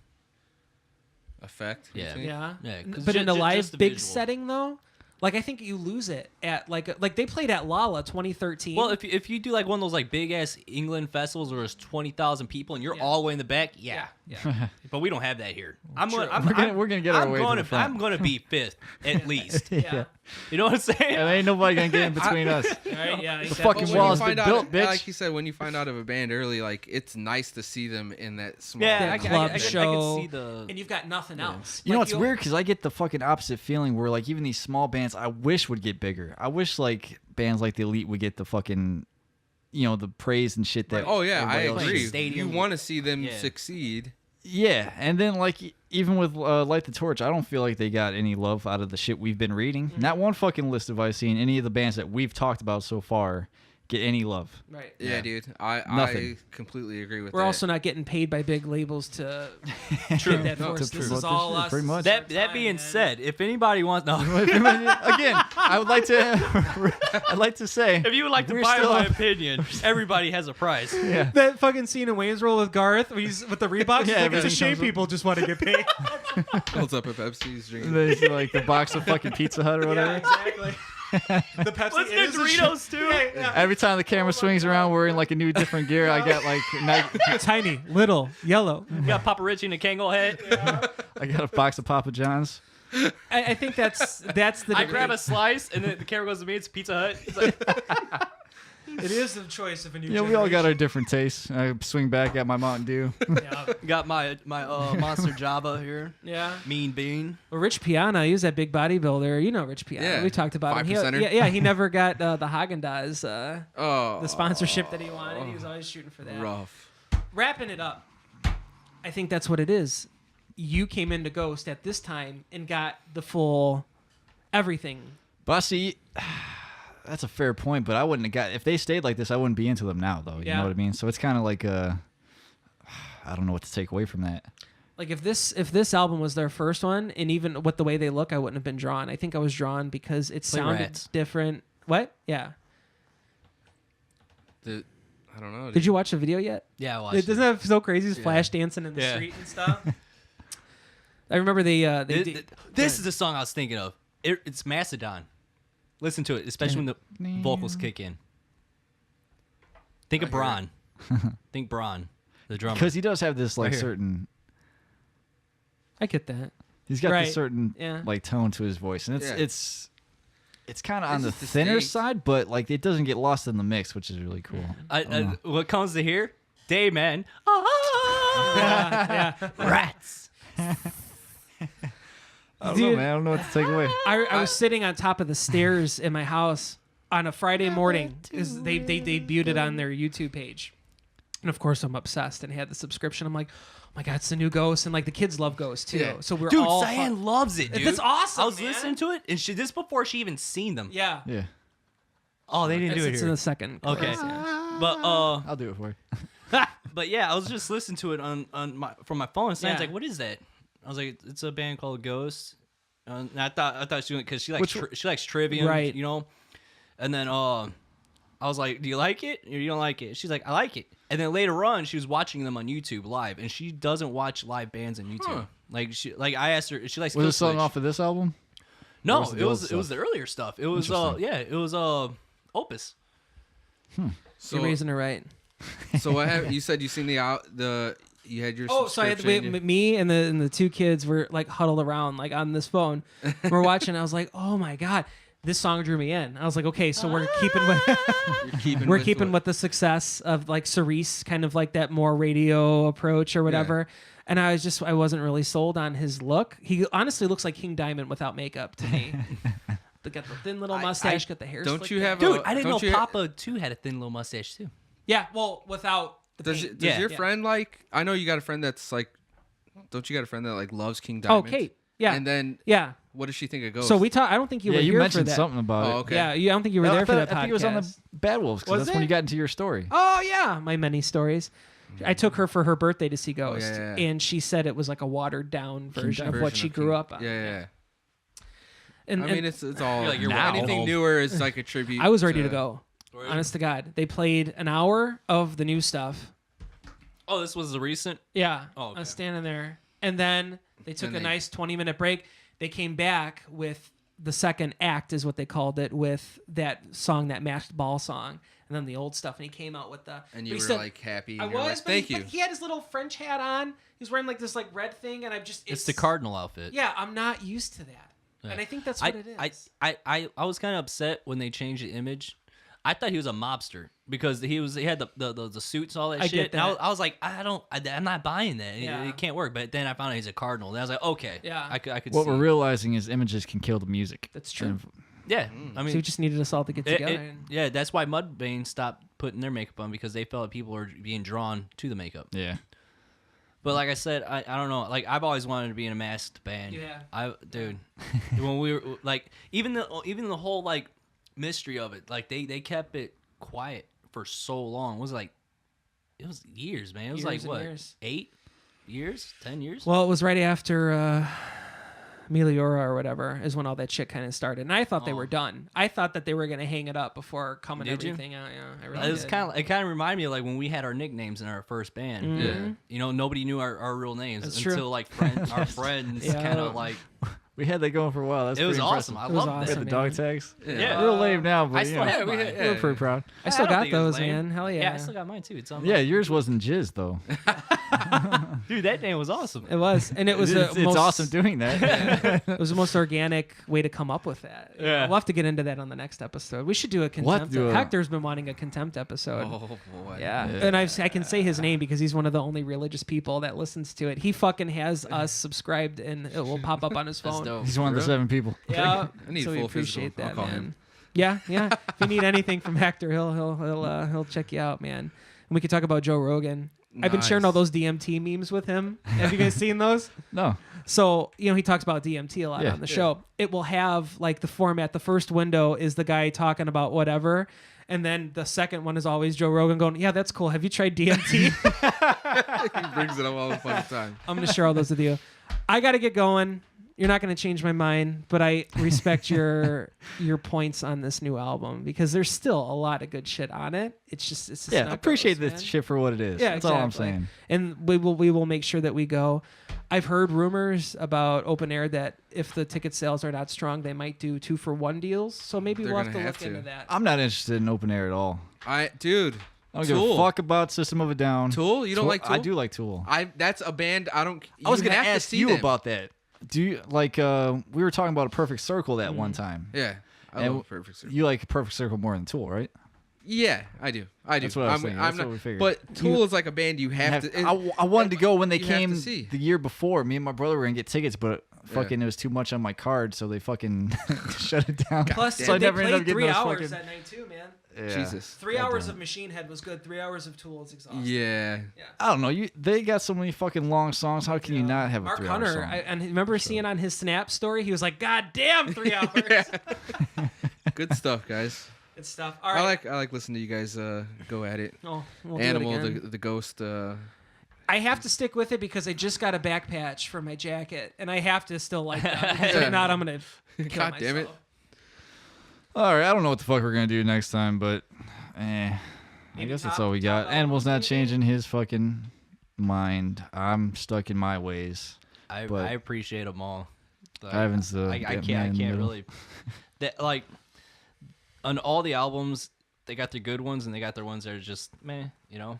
[SPEAKER 3] Effect. you
[SPEAKER 4] Yeah.
[SPEAKER 3] think?
[SPEAKER 2] Yeah,
[SPEAKER 4] Yeah, 'cause
[SPEAKER 2] but in a
[SPEAKER 4] just
[SPEAKER 2] live
[SPEAKER 4] the
[SPEAKER 2] big
[SPEAKER 4] visual.
[SPEAKER 2] setting though, like I think you lose it at like they played at Lala 2013.
[SPEAKER 4] Well, if you do like one of those like big ass England festivals where there's 20,000 people and you're
[SPEAKER 2] Yeah.
[SPEAKER 4] all the way in the back, yeah.
[SPEAKER 2] yeah.
[SPEAKER 4] But we don't have that here.
[SPEAKER 2] True.
[SPEAKER 1] We're gonna get our way to the front.
[SPEAKER 4] I'm gonna be fifth at least.
[SPEAKER 2] Yeah.
[SPEAKER 4] You know what I'm saying?
[SPEAKER 1] And ain't nobody gonna get in between us.
[SPEAKER 2] Right, yeah,
[SPEAKER 1] The
[SPEAKER 2] exactly.
[SPEAKER 1] fucking
[SPEAKER 3] When
[SPEAKER 1] wall
[SPEAKER 3] you
[SPEAKER 1] has been
[SPEAKER 3] find out,
[SPEAKER 1] built, bitch.
[SPEAKER 3] like you said, when you find out of a band early, like it's nice to see them in that small.
[SPEAKER 4] Yeah,
[SPEAKER 2] That
[SPEAKER 4] I
[SPEAKER 2] club
[SPEAKER 4] can
[SPEAKER 2] show,
[SPEAKER 4] see the.
[SPEAKER 2] and you've got nothing else.
[SPEAKER 1] You know,
[SPEAKER 2] Like,
[SPEAKER 1] it's weird because I get the fucking opposite feeling where, like, even these small bands I wish would get bigger. I wish, like, bands like the Elite would get the fucking, the praise and shit that.
[SPEAKER 3] Oh yeah, I
[SPEAKER 1] everybody else
[SPEAKER 3] agree.
[SPEAKER 1] gets.
[SPEAKER 4] Stadium.
[SPEAKER 3] You want to see them
[SPEAKER 4] Yeah.
[SPEAKER 3] succeed.
[SPEAKER 1] Yeah, and then, like, even with Light the Torch, I don't feel like they got any love out of the shit we've been reading.
[SPEAKER 2] Mm-hmm.
[SPEAKER 1] Not one fucking list have I seen any of the bands that we've talked about so far get any love.
[SPEAKER 2] Right.
[SPEAKER 3] Yeah,
[SPEAKER 1] Yeah.
[SPEAKER 3] dude. I
[SPEAKER 1] Nothing.
[SPEAKER 3] completely agree with
[SPEAKER 2] We're
[SPEAKER 3] that.
[SPEAKER 2] also not getting paid by big labels to
[SPEAKER 4] True.
[SPEAKER 2] get that
[SPEAKER 3] No,
[SPEAKER 2] for us.
[SPEAKER 1] to
[SPEAKER 2] This
[SPEAKER 1] promote
[SPEAKER 2] is
[SPEAKER 1] this
[SPEAKER 2] all
[SPEAKER 1] shit,
[SPEAKER 2] us.
[SPEAKER 1] pretty
[SPEAKER 2] This
[SPEAKER 1] much.
[SPEAKER 2] is our
[SPEAKER 4] That being
[SPEAKER 2] time, man.
[SPEAKER 4] said, if anybody wants, no,
[SPEAKER 1] Again, I would like to. I'd like to say,
[SPEAKER 4] if you would like to
[SPEAKER 1] we're
[SPEAKER 4] buy
[SPEAKER 1] still-
[SPEAKER 4] my opinion, everybody has a price.
[SPEAKER 1] yeah.
[SPEAKER 2] That fucking scene in Wayne's World with Garth, where he's with the Reeboks.
[SPEAKER 1] Yeah,
[SPEAKER 2] It's like, it's a
[SPEAKER 1] everything
[SPEAKER 2] shame
[SPEAKER 1] comes with-
[SPEAKER 2] people just want to get paid.
[SPEAKER 3] Holds up a Pepsi's drinking.
[SPEAKER 1] There's like the box of fucking Pizza Hut or whatever.
[SPEAKER 2] Yeah, exactly. The Pepsi
[SPEAKER 4] Let's
[SPEAKER 2] it
[SPEAKER 4] get
[SPEAKER 2] is a
[SPEAKER 4] Doritos
[SPEAKER 2] shit-
[SPEAKER 4] too.
[SPEAKER 2] Yeah,
[SPEAKER 1] Every time the camera swings around, we're in like a new different gear. I got like
[SPEAKER 2] yeah. Tiny, little, yellow.
[SPEAKER 4] We got Papa Richie in a Kangol hat.
[SPEAKER 1] I got a box of Papa John's.
[SPEAKER 2] I think that's the
[SPEAKER 4] I
[SPEAKER 2] debate.
[SPEAKER 4] grab a slice, and then the camera goes to me. It's Pizza Hut. It's like,
[SPEAKER 2] It is the choice of a new
[SPEAKER 1] Yeah, we all got our different tastes. I swing back at my Mountain Dew.
[SPEAKER 2] Yeah.
[SPEAKER 4] got my Monster Java here.
[SPEAKER 2] Yeah.
[SPEAKER 4] Mean Bean.
[SPEAKER 2] Well, Rich Piana, he was that big bodybuilder. You know Rich Piana.
[SPEAKER 3] Yeah.
[SPEAKER 2] We talked about him.
[SPEAKER 3] 5%er.
[SPEAKER 2] Yeah, he never got the Haagen-Dazs,
[SPEAKER 3] Oh,
[SPEAKER 2] the sponsorship that he wanted. He was always shooting for that.
[SPEAKER 3] rough.
[SPEAKER 2] Wrapping it up, I think that's what it is. You came into Ghost at this time and got the full everything.
[SPEAKER 1] But see, That's a fair point, but I wouldn't have got if they stayed like this. I wouldn't be into them now, though. You know what I mean? So it's kind of like I don't know what to take away from that.
[SPEAKER 2] Like if this album was their first one, and even with the way they look, I wouldn't have been drawn. I think I was drawn because it sounded
[SPEAKER 4] Rats.
[SPEAKER 2] different. What? Yeah.
[SPEAKER 3] I don't know.
[SPEAKER 2] Did you watch the video yet?
[SPEAKER 4] Yeah, I watched
[SPEAKER 2] Doesn't that so crazy? He's
[SPEAKER 3] Yeah.
[SPEAKER 2] flash dancing in the
[SPEAKER 4] Yeah.
[SPEAKER 2] street and stuff. I remember
[SPEAKER 4] This is the song I was thinking of. It's Macedon. Listen to it, especially when the vocals kick in. Think of Braun. Think Braun, the drummer.
[SPEAKER 1] Because he does have this like
[SPEAKER 4] Right here.
[SPEAKER 1] certain.
[SPEAKER 2] I get that.
[SPEAKER 1] He's got
[SPEAKER 2] Right.
[SPEAKER 1] this certain
[SPEAKER 2] Yeah.
[SPEAKER 1] like tone to his voice, and
[SPEAKER 3] Yeah.
[SPEAKER 1] it's kind of on the
[SPEAKER 3] It's
[SPEAKER 1] thinner
[SPEAKER 3] distinct.
[SPEAKER 1] side, but like it doesn't get lost in the mix, which is really cool.
[SPEAKER 4] What comes to here? Day man.
[SPEAKER 2] Yeah.
[SPEAKER 4] Rats.
[SPEAKER 1] I don't know,
[SPEAKER 2] Dude.
[SPEAKER 1] man. I don't know what to take away.
[SPEAKER 2] I was sitting on top of the stairs in my house on a Friday morning because they debuted it on their YouTube page, and of course I'm obsessed and had the subscription. I'm like, oh my god, it's the new Ghost, and like the kids love Ghost too.
[SPEAKER 3] Yeah.
[SPEAKER 2] So we're
[SPEAKER 4] Dude,
[SPEAKER 2] all
[SPEAKER 4] Cyan loves it, dude.
[SPEAKER 2] That's awesome,
[SPEAKER 4] I was
[SPEAKER 2] man.
[SPEAKER 4] listening to it, and this before she even seen them.
[SPEAKER 2] Yeah.
[SPEAKER 1] Yeah,
[SPEAKER 4] Oh, they didn't do it
[SPEAKER 2] It's in
[SPEAKER 4] here.
[SPEAKER 2] the second.
[SPEAKER 4] Okay.
[SPEAKER 2] chorus, yeah.
[SPEAKER 4] But
[SPEAKER 1] I'll do it for you.
[SPEAKER 4] But yeah, I was just listening to it on from my phone. And Cyan's
[SPEAKER 2] Yeah.
[SPEAKER 4] like, "What is that?" I was like, "It's a band called Ghost." And I thought she because she likes she likes trivia,
[SPEAKER 2] Right.
[SPEAKER 4] you know. And then I was like, "Do you like it or you don't like it?" She's like, "I like it." And then later on, she was watching them on YouTube live, and she doesn't watch live bands on YouTube.
[SPEAKER 3] Huh.
[SPEAKER 4] Like I asked her, she likes.
[SPEAKER 1] Was
[SPEAKER 4] Kill
[SPEAKER 1] this song
[SPEAKER 4] Switch.
[SPEAKER 1] off of this album?
[SPEAKER 4] No,
[SPEAKER 1] was it the
[SPEAKER 4] it
[SPEAKER 1] old
[SPEAKER 4] was
[SPEAKER 1] stuff?
[SPEAKER 4] the earlier stuff. It was
[SPEAKER 1] Interesting.
[SPEAKER 4] it was Opus.
[SPEAKER 3] So,
[SPEAKER 2] You're raising her right.
[SPEAKER 3] so what have you said? You seen you had your
[SPEAKER 2] Oh, so I had
[SPEAKER 3] subscription?
[SPEAKER 2] me and the two kids were like huddled around like on this phone. We're watching. I was like, oh my god, this song drew me in. I was like, okay, so we're keeping with the success of like Cerise, kind of like that more radio approach or whatever. And I wasn't really sold on his look. He honestly looks like King Diamond without makeup to me. They got the thin little mustache, got the hair.
[SPEAKER 3] don't
[SPEAKER 2] slicked
[SPEAKER 3] you
[SPEAKER 2] back.
[SPEAKER 3] have
[SPEAKER 4] Dude, I didn't know
[SPEAKER 3] don't you-
[SPEAKER 4] Papa too had a thin little mustache too.
[SPEAKER 2] Yeah, well, without the
[SPEAKER 3] Does
[SPEAKER 2] paint.
[SPEAKER 3] your
[SPEAKER 2] Yeah.
[SPEAKER 3] friend like? I know you got a friend that's like. Don't you got a friend that like loves King
[SPEAKER 2] Oh,
[SPEAKER 3] Diamond?
[SPEAKER 2] Kate. Yeah.
[SPEAKER 3] And then
[SPEAKER 2] Yeah.
[SPEAKER 3] what does she think of Ghost?
[SPEAKER 2] So we talked. I don't think you
[SPEAKER 1] Yeah,
[SPEAKER 2] were
[SPEAKER 1] you
[SPEAKER 2] here for
[SPEAKER 1] mentioned
[SPEAKER 2] that.
[SPEAKER 1] something about
[SPEAKER 3] Oh,
[SPEAKER 1] it.
[SPEAKER 3] okay.
[SPEAKER 2] Yeah, I don't think you were
[SPEAKER 1] No,
[SPEAKER 2] there for that
[SPEAKER 1] I
[SPEAKER 2] podcast.
[SPEAKER 1] think it was on the Bad Wolves because
[SPEAKER 2] Was
[SPEAKER 1] that's when
[SPEAKER 2] it?
[SPEAKER 1] you got into your story.
[SPEAKER 2] Oh yeah, my many stories. I took her for her birthday to see Ghost,
[SPEAKER 3] yeah.
[SPEAKER 2] and she said it was like a watered down version of what she
[SPEAKER 3] of
[SPEAKER 2] grew
[SPEAKER 3] King-
[SPEAKER 2] up on.
[SPEAKER 3] Yeah.
[SPEAKER 2] And,
[SPEAKER 3] I
[SPEAKER 2] and
[SPEAKER 3] mean, it's all
[SPEAKER 4] You're
[SPEAKER 1] now.
[SPEAKER 3] anything newer is like a tribute.
[SPEAKER 2] I was ready to go. Honest to God, they played an hour of the new stuff.
[SPEAKER 4] Oh, this was the recent.
[SPEAKER 2] Yeah,
[SPEAKER 4] Oh, okay.
[SPEAKER 2] I was standing there, and then they took
[SPEAKER 3] And
[SPEAKER 2] a
[SPEAKER 3] they-
[SPEAKER 2] nice 20-minute break. They came back with the second act, is what they called it, with that song, that Masked Ball song, and then the old stuff. And he came out with the.
[SPEAKER 3] And
[SPEAKER 2] but
[SPEAKER 3] you
[SPEAKER 2] he
[SPEAKER 3] were
[SPEAKER 2] said-
[SPEAKER 3] like happy.
[SPEAKER 2] I
[SPEAKER 3] and you're
[SPEAKER 2] was,
[SPEAKER 3] like,
[SPEAKER 2] but,
[SPEAKER 3] thank
[SPEAKER 2] he,
[SPEAKER 3] you.
[SPEAKER 2] but he had his little French hat on. He was wearing like this like red thing, and
[SPEAKER 4] It's the cardinal outfit.
[SPEAKER 2] Yeah, I'm not used to that, and I think that's what it is.
[SPEAKER 4] I was kind of upset when they changed the image. I thought he was a mobster because he had the suits, all that
[SPEAKER 2] I
[SPEAKER 4] shit.
[SPEAKER 2] get
[SPEAKER 4] And I
[SPEAKER 2] that.
[SPEAKER 4] was, I was like, I'm not buying that.
[SPEAKER 2] Yeah.
[SPEAKER 4] It can't work. But then I found out he's a cardinal. And I was like, okay,
[SPEAKER 2] Yeah.
[SPEAKER 4] I could
[SPEAKER 1] What
[SPEAKER 4] see.
[SPEAKER 1] we're realizing is images can kill the music.
[SPEAKER 2] That's true.
[SPEAKER 1] And
[SPEAKER 4] Yeah, I
[SPEAKER 2] So
[SPEAKER 4] mean,
[SPEAKER 2] we just needed us all to get together.
[SPEAKER 4] yeah, that's why Mudvayne stopped putting their makeup on because they felt people were being drawn to the makeup.
[SPEAKER 1] yeah.
[SPEAKER 4] But like I said, I don't know. Like I've always wanted to be in a masked band.
[SPEAKER 2] Yeah.
[SPEAKER 4] Dude, when we were like, even the whole like mystery of it, like they kept it quiet for so long. It was years, man. It was
[SPEAKER 2] Years
[SPEAKER 4] like
[SPEAKER 2] and
[SPEAKER 4] what,
[SPEAKER 2] years.
[SPEAKER 4] 8 years, 10 years?
[SPEAKER 2] Well, it was right after Meliora or whatever is when all that shit kind of started, and I thought they were done. I thought that they were gonna hang it up before coming
[SPEAKER 4] Did you?
[SPEAKER 2] everything out. Yeah, I really
[SPEAKER 4] It was
[SPEAKER 2] did.
[SPEAKER 4] it kind of reminded me of like when we had our nicknames in our first band.
[SPEAKER 3] Yeah.
[SPEAKER 4] You know, nobody knew our real names
[SPEAKER 2] That's
[SPEAKER 4] until
[SPEAKER 2] true.
[SPEAKER 4] like our friends
[SPEAKER 2] Yeah.
[SPEAKER 4] kind of like.
[SPEAKER 1] We had that going for a while. That's
[SPEAKER 4] It was
[SPEAKER 1] pretty
[SPEAKER 4] awesome.
[SPEAKER 1] impressive.
[SPEAKER 4] I
[SPEAKER 2] It was
[SPEAKER 4] loved
[SPEAKER 1] We had
[SPEAKER 2] awesome.
[SPEAKER 1] the
[SPEAKER 2] man.
[SPEAKER 1] dog tags.
[SPEAKER 4] Yeah.
[SPEAKER 1] Real lame now, but
[SPEAKER 4] I
[SPEAKER 1] you
[SPEAKER 4] still
[SPEAKER 1] know,
[SPEAKER 4] have mine.
[SPEAKER 1] we're pretty proud.
[SPEAKER 2] I still
[SPEAKER 4] don't
[SPEAKER 2] got
[SPEAKER 4] think it was
[SPEAKER 2] those,
[SPEAKER 4] lame.
[SPEAKER 2] man. Hell yeah.
[SPEAKER 4] Yeah, I still got mine too. It's on.
[SPEAKER 1] Yeah, yours wasn't jizz though.
[SPEAKER 4] Dude, that name was awesome.
[SPEAKER 2] It was, and it was
[SPEAKER 1] it's,
[SPEAKER 2] the
[SPEAKER 1] it's
[SPEAKER 2] most,
[SPEAKER 1] awesome doing that.
[SPEAKER 2] It was the most organic way to come up with that.
[SPEAKER 4] Yeah.
[SPEAKER 2] We'll have to get into that on the next episode. We should do a
[SPEAKER 1] We'll have
[SPEAKER 2] contempt.
[SPEAKER 1] to do a-
[SPEAKER 2] Hector's been wanting a contempt episode.
[SPEAKER 3] Oh boy.
[SPEAKER 2] Yeah.
[SPEAKER 1] Yeah.
[SPEAKER 2] And I can say his name because he's one of the only religious people that listens to it. He fucking has us subscribed, and it will pop up on his
[SPEAKER 4] That's
[SPEAKER 2] phone.
[SPEAKER 4] dope.
[SPEAKER 1] He's one of the 7 people.
[SPEAKER 2] Yeah,
[SPEAKER 3] I need
[SPEAKER 2] so we
[SPEAKER 3] full
[SPEAKER 2] appreciate
[SPEAKER 3] physical. I'll
[SPEAKER 2] that,
[SPEAKER 3] call
[SPEAKER 2] man.
[SPEAKER 3] him.
[SPEAKER 2] Yeah. If you need anything from Hector, he'll check you out, man. And we could talk about Joe Rogan. I've been sharing
[SPEAKER 3] Nice.
[SPEAKER 2] all those DMT memes with him. Have you guys seen those?
[SPEAKER 1] No.
[SPEAKER 2] So, he talks about DMT a lot
[SPEAKER 1] Yeah.
[SPEAKER 2] on the show. It will have like the format. The first window is the guy talking about whatever. And then the second one is always Joe Rogan going, yeah, that's cool. Have you tried DMT?
[SPEAKER 3] He brings it up all the fucking time.
[SPEAKER 2] I'm going to share all those with you. I got to get going. You're not going to change my mind, but I respect your points on this new album because there's still a lot of good shit on it. It's just
[SPEAKER 1] Yeah,
[SPEAKER 2] not
[SPEAKER 1] appreciate
[SPEAKER 2] gross,
[SPEAKER 1] this
[SPEAKER 2] man.
[SPEAKER 1] shit for what it is.
[SPEAKER 2] Yeah,
[SPEAKER 1] That's
[SPEAKER 2] exactly.
[SPEAKER 1] all I'm saying.
[SPEAKER 2] And we will make sure that we go. I've heard rumors about open air that if the ticket sales are not strong, they might do 2-for-1 deals. So maybe
[SPEAKER 3] They're
[SPEAKER 2] we'll have
[SPEAKER 3] gonna
[SPEAKER 2] to
[SPEAKER 3] have
[SPEAKER 2] look
[SPEAKER 3] to.
[SPEAKER 2] into that.
[SPEAKER 1] I'm not interested in open air at all.
[SPEAKER 3] Dude.
[SPEAKER 1] I don't give a fuck about System of a Down.
[SPEAKER 3] Tool? You don't like Tool?
[SPEAKER 1] I do like Tool.
[SPEAKER 3] That's a band I don't.
[SPEAKER 1] I was gonna
[SPEAKER 3] have to
[SPEAKER 1] ask
[SPEAKER 3] see
[SPEAKER 1] you
[SPEAKER 3] them.
[SPEAKER 1] about that. Do you like? We were talking about a Perfect Circle that one time.
[SPEAKER 3] Yeah, I
[SPEAKER 1] And
[SPEAKER 3] love Perfect Circle.
[SPEAKER 1] You like Perfect Circle more than Tool, right?
[SPEAKER 3] Yeah, I do.
[SPEAKER 1] That's what I was thinking. That's
[SPEAKER 3] not,
[SPEAKER 1] what we figured.
[SPEAKER 3] But Tool is like a band you have to.
[SPEAKER 1] I wanted to go when they
[SPEAKER 3] you have to
[SPEAKER 1] came
[SPEAKER 3] see.
[SPEAKER 1] the year before. Me and my brother were gonna get tickets, but fucking it was too much on my card, so they fucking shut it down.
[SPEAKER 2] Plus,
[SPEAKER 1] So I
[SPEAKER 2] they
[SPEAKER 1] never ended up
[SPEAKER 2] played
[SPEAKER 1] getting
[SPEAKER 2] 3
[SPEAKER 1] those
[SPEAKER 2] hours
[SPEAKER 1] fucking-
[SPEAKER 2] that night too, man.
[SPEAKER 1] Yeah.
[SPEAKER 3] Jesus.
[SPEAKER 2] 3 hours
[SPEAKER 1] damn.
[SPEAKER 2] of Machine Head was good. 3 hours of Tool is exhausting.
[SPEAKER 3] Yeah.
[SPEAKER 1] I don't know. They got so many fucking long songs. How can you not have a
[SPEAKER 2] Mark
[SPEAKER 1] 3-hour
[SPEAKER 2] Hunter,
[SPEAKER 1] song?
[SPEAKER 2] and remember seeing on his Snap story, he was like, "God damn, 3 hours."
[SPEAKER 3] Good stuff, guys.
[SPEAKER 2] Good stuff. All right.
[SPEAKER 3] I like listening to you guys go at it.
[SPEAKER 2] Oh, we'll do it
[SPEAKER 3] Animal,
[SPEAKER 2] again.
[SPEAKER 3] the ghost.
[SPEAKER 2] I have to stick with it because I just got a back patch for my jacket, and I have to still like that. Because if not, I'm gonna kill
[SPEAKER 3] God damn it.
[SPEAKER 2] myself.
[SPEAKER 1] All right, I don't know what the fuck we're gonna do next time, but I
[SPEAKER 2] Maybe
[SPEAKER 1] guess that's
[SPEAKER 2] top-
[SPEAKER 1] all we got.
[SPEAKER 2] top
[SPEAKER 1] Animal's not
[SPEAKER 2] albums, maybe?
[SPEAKER 1] changing his fucking mind. I'm stuck in my ways.
[SPEAKER 4] I
[SPEAKER 1] But-
[SPEAKER 4] appreciate them all. Like,
[SPEAKER 1] Ivan's the
[SPEAKER 4] I
[SPEAKER 1] that man
[SPEAKER 4] can't
[SPEAKER 1] in the middle.
[SPEAKER 4] really. That like on all the albums, they got their good ones and they got their ones that are just meh,
[SPEAKER 1] Yeah.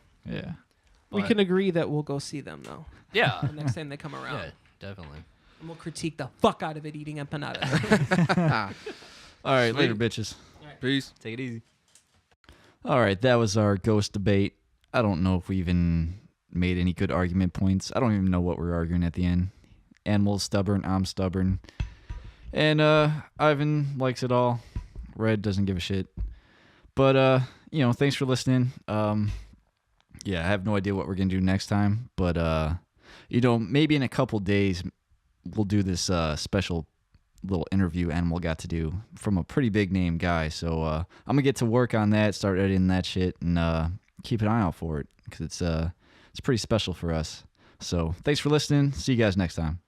[SPEAKER 2] We
[SPEAKER 4] But-
[SPEAKER 2] can agree that we'll go see them though.
[SPEAKER 4] Yeah,
[SPEAKER 2] The next time they come around,
[SPEAKER 4] yeah, definitely.
[SPEAKER 2] and we'll critique the fuck out of it eating empanadas.
[SPEAKER 1] All right, later,
[SPEAKER 3] Sweet.
[SPEAKER 1] bitches.
[SPEAKER 3] Peace.
[SPEAKER 4] Take it easy.
[SPEAKER 1] All right, that was our ghost debate. I don't know if we even made any good argument points. I don't even know what we're arguing at the end. Animal's stubborn, I'm stubborn. And Ivan likes it all. Red doesn't give a shit. But thanks for listening. Yeah, I have no idea what we're gonna do next time, but maybe in a couple days we'll do this special little interview Animal got to do from a pretty big name guy. So I'm gonna get to work on that, start editing that shit, and keep an eye out for it because it's pretty special for us. So thanks for listening. See you guys next time.